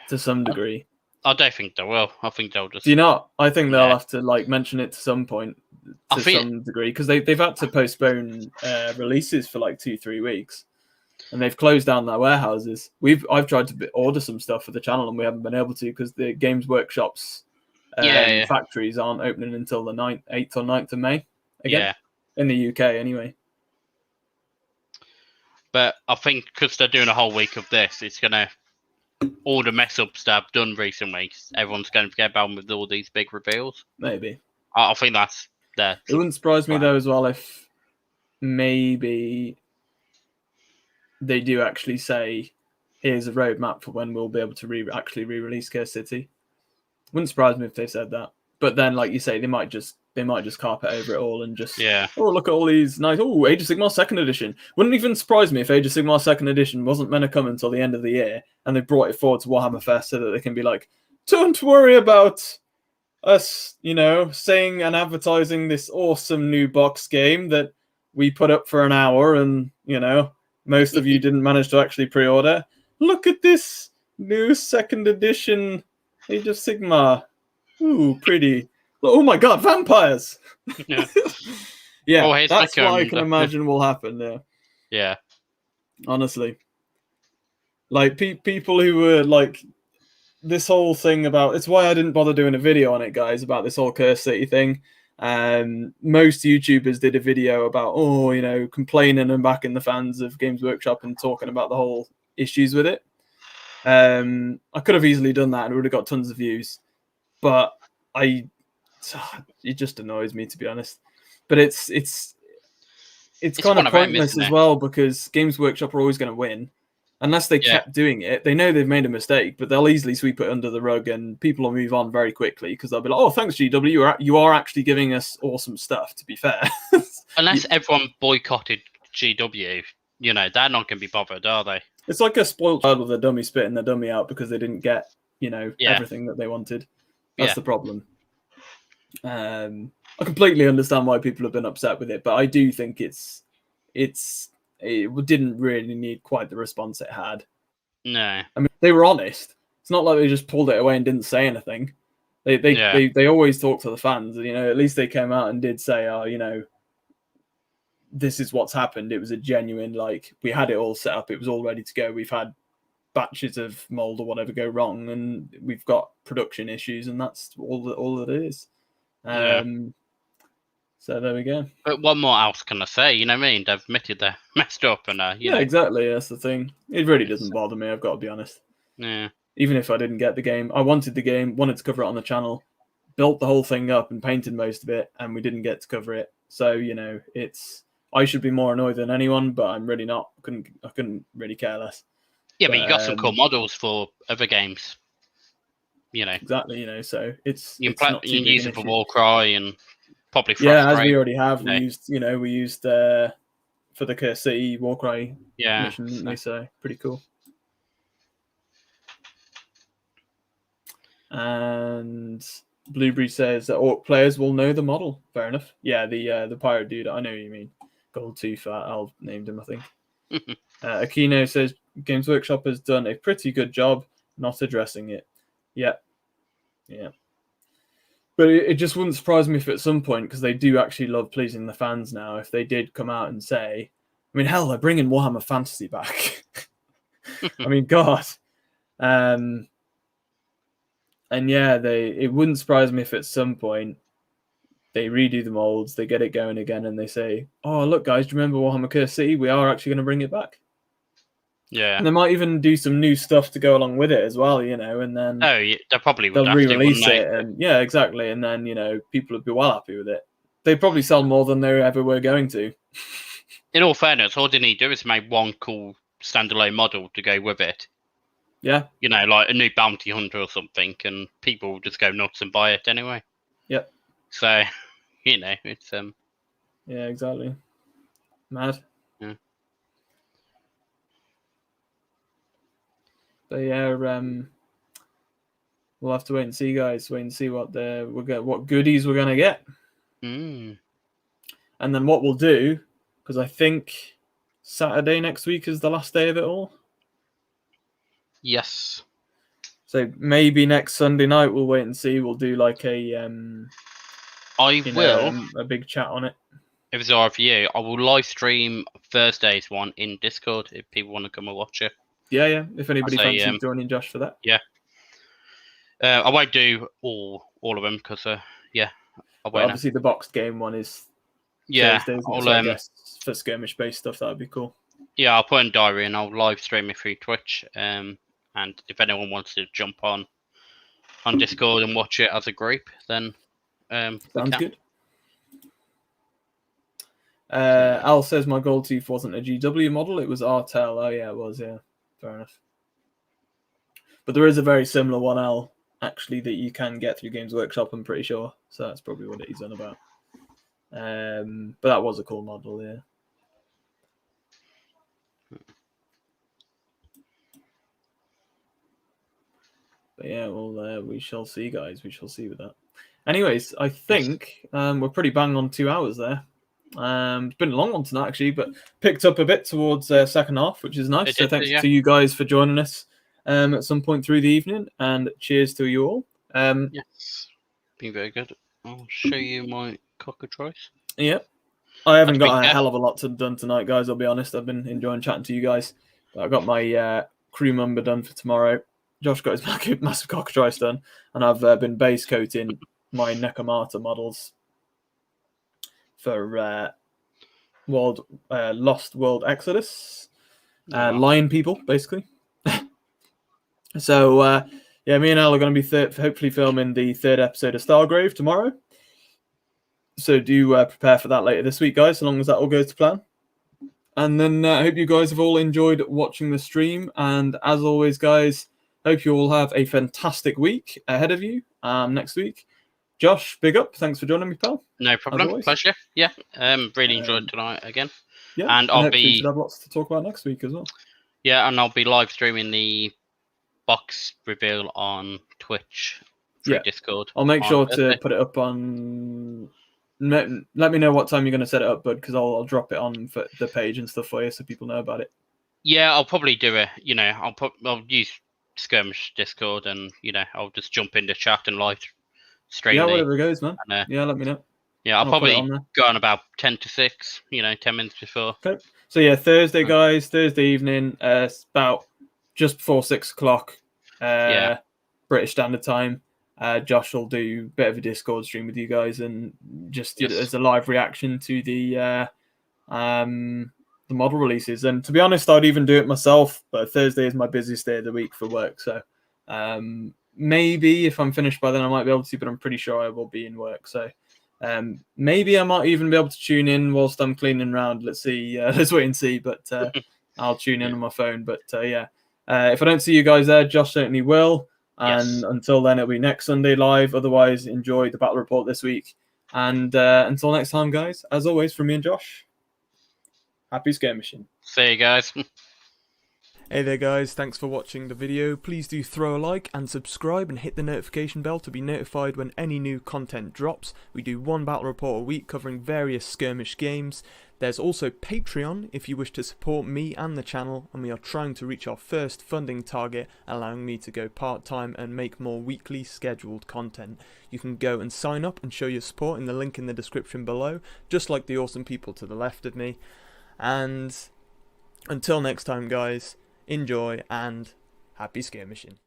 to some degree. I don't think they will. I think they'll just... Do you not? I think they'll have to mention it to some point, some degree, because they've had to postpone releases for 2-3 weeks, and they've closed down their warehouses. I've tried to order some stuff for the channel, and we haven't been able to because the Games Workshop's factories aren't opening until the 8th or 9th of May. Again, in the UK anyway. But I think because they're doing a whole week of this, it's gonna... all the mess ups that I've done recently, everyone's going to forget about them with all these big reveals. Maybe. I think that's there. It wouldn't surprise me though as well if maybe they do actually say, here's a roadmap for when we'll be able to re-release Curse City. Wouldn't surprise me if they said that. But then, like you say, they might just carpet over it all and just look at all these nice Age of Sigmar 2nd edition. Wouldn't even surprise me if Age of Sigmar 2nd edition wasn't meant to come until the end of the year and they brought it forward to Warhammer Fest so that they can be like, don't worry about us, saying and advertising this awesome new box game that we put up for an hour and, most of you didn't manage to actually pre-order. Look at this new 2nd edition Age of Sigmar. Ooh, pretty. Oh my god, vampires! Yeah, that's what I can imagine will happen there. Yeah. Honestly. People who were this whole thing about... It's why I didn't bother doing a video on it, guys, about this whole Curse City thing. Most YouTubers did a video about, complaining and backing the fans of Games Workshop and talking about the whole issues with it. I could have easily done that and it would have got tons of views. But it just annoys me, to be honest. But it's kind of pointless as well because Games Workshop are always going to win unless they kept doing it. They know they've made a mistake, but they'll easily sweep it under the rug and people will move on very quickly because they'll be like, "Oh, thanks, GW. You are actually giving us awesome stuff." To be fair, unless everyone boycotted GW, they're not going to be bothered, are they? It's like a spoiled child with a dummy spitting their dummy out because they didn't get everything that they wanted. That's the problem. I completely understand why people have been upset with it, but I do think it didn't really need quite the response it had. No, I mean they were honest. It's not like they just pulled it away and didn't say anything. They always talk to the fans. At least they came out and did say, this is what's happened. It was a genuine we had it all set up. It was all ready to go. We've had batches of mold or whatever go wrong, and we've got production issues, and that's all it is. So there we go. But what more else can I say? You know what I mean? They've admitted they're messed up, and exactly. That's the thing. It really doesn't bother me. I've got to be honest. Yeah. Even if I didn't get the game, I wanted the game, wanted to cover it on the channel, built the whole thing up and painted most of it, and we didn't get to cover it. So I should be more annoyed than anyone, but I'm really not. I couldn't really care less. Yeah, but you got some cool models for other games. Exactly. So it's you not too can big use an it for issue. Warcry and probably Frostherd. Yeah, as we already have, we used for the Curse City Warcry mission, didn't we? So pretty cool. And Blueberry says that Orc players will know the model. Fair enough. Yeah, the pirate dude. I know what you mean. Gold Tooth. I'll named him, I think. Aquino says Games Workshop has done a pretty good job not addressing it. Yeah. But it just wouldn't surprise me if at some point, because they do actually love pleasing the fans now, if they did come out and say, I mean, hell, they're bringing Warhammer Fantasy back. I mean, God. And yeah, it wouldn't surprise me if at some point they redo the molds, they get it going again, and they say, oh, look, guys, do you remember Warhammer Curse City? We are actually going to bring it back. Yeah. And they might even do some new stuff to go along with it as well, and then they probably would they'll re-release it. And yeah, exactly. And then, people would be well happy with it. They'd probably sell more than they ever were going to. In all fairness, all they need to do is make one cool standalone model to go with it. Yeah. Like a new bounty hunter or something, and people will just go nuts and buy it anyway. Yep. So, it's yeah, exactly. Mad. Yeah. But yeah, we'll have to wait and see, guys. Wait and see what goodies we're gonna get. And then what we'll do, because I think Saturday next week is the last day of it all. Yes. So maybe next Sunday night we'll wait and see. We'll do like a big chat on it. If it's alright for you, I will live stream Thursday's one in Discord if people want to come and watch it. Yeah. If anybody fancies joining Josh for that. Yeah. I won't do all of them because I won't. Obviously, the boxed game one is Thursdays, so I guess for skirmish based stuff that would be cool. Yeah, I'll put in diary and I'll live stream it through Twitch. And if anyone wants to jump on Discord and watch it as a group, then sounds good. Al says my Gold Tooth wasn't a GW model; it was Artel. Oh yeah, it was. Yeah, fair enough. But there is a very similar one, Al, actually, that you can get through Games Workshop. I'm pretty sure, so that's probably what he's on about. But that was a cool model, yeah. But yeah, well, we shall see, guys. We shall see with that. Anyways, I think we're pretty bang on 2 hours there. It's been a long one tonight, actually, but picked up a bit towards second half, which is nice. So thanks to you guys for joining us at some point through the evening, and cheers to you all. Yes, been very good. I'll show you my Cockatrice. Yeah. I haven't got a hell of a lot done tonight, guys. I'll be honest. I've been enjoying chatting to you guys. I've got my crew member done for tomorrow. Josh got his massive Cockatrice done, and I've been base coating my Nekomata models for Lost World Exodus. Lion people, basically. So, me and Al are going to be hopefully filming the 3rd episode of Stargrave tomorrow. So do prepare for that later this week, guys, so long as that all goes to plan. And then I hope you guys have all enjoyed watching the stream. And as always, guys, hope you all have a fantastic week ahead of you next week. Josh, big up. Thanks for joining me, pal. No problem. Pleasure. Yeah. Really enjoyed tonight again. Yeah. And I'll have lots to talk about next week as well. Yeah, and I'll be live streaming the box reveal on Twitch through Discord. I'll make sure to put it up on. Let me know what time you're going to set it up, bud, because I'll drop it on for the page and stuff for you so people know about it. Yeah, I'll probably do it. I'll use Skirmish Discord, and I'll just jump into chat and live stream. Yeah, whatever goes, man. And, let me know. Yeah, I'll probably go on about 10 to 6. 10 minutes before. Okay. So yeah, Thursday, guys. Thursday evening. It's about just before 6 o'clock. British Standard Time. Josh will do a bit of a Discord stream with you guys, and just as a live reaction to the model releases. And to be honest, I'd even do it myself, but Thursday is my busiest day of the week for work. So maybe if I'm finished by then, I might be able to, but I'm pretty sure I will be in work. So Maybe I might even be able to tune in whilst I'm cleaning around. Let's see. Let's wait and see. But I'll tune in on my phone. But yeah, if I don't see you guys there, Josh certainly will. And until then, it'll be next Sunday live. Otherwise, enjoy the battle report this week. And until next time, guys, as always, from me and Josh, happy skirmishing. See you guys. Hey there guys, thanks for watching the video. Please do throw a like and subscribe and hit the notification bell to be notified when any new content drops. We do one battle report a week covering various skirmish games. There's also Patreon if you wish to support me and the channel, and we are trying to reach our first funding target, allowing me to go part-time and make more weekly scheduled content. You can go and sign up and show your support in the link in the description below, just like the awesome people to the left of me. And until next time guys, enjoy and happy skirmishing.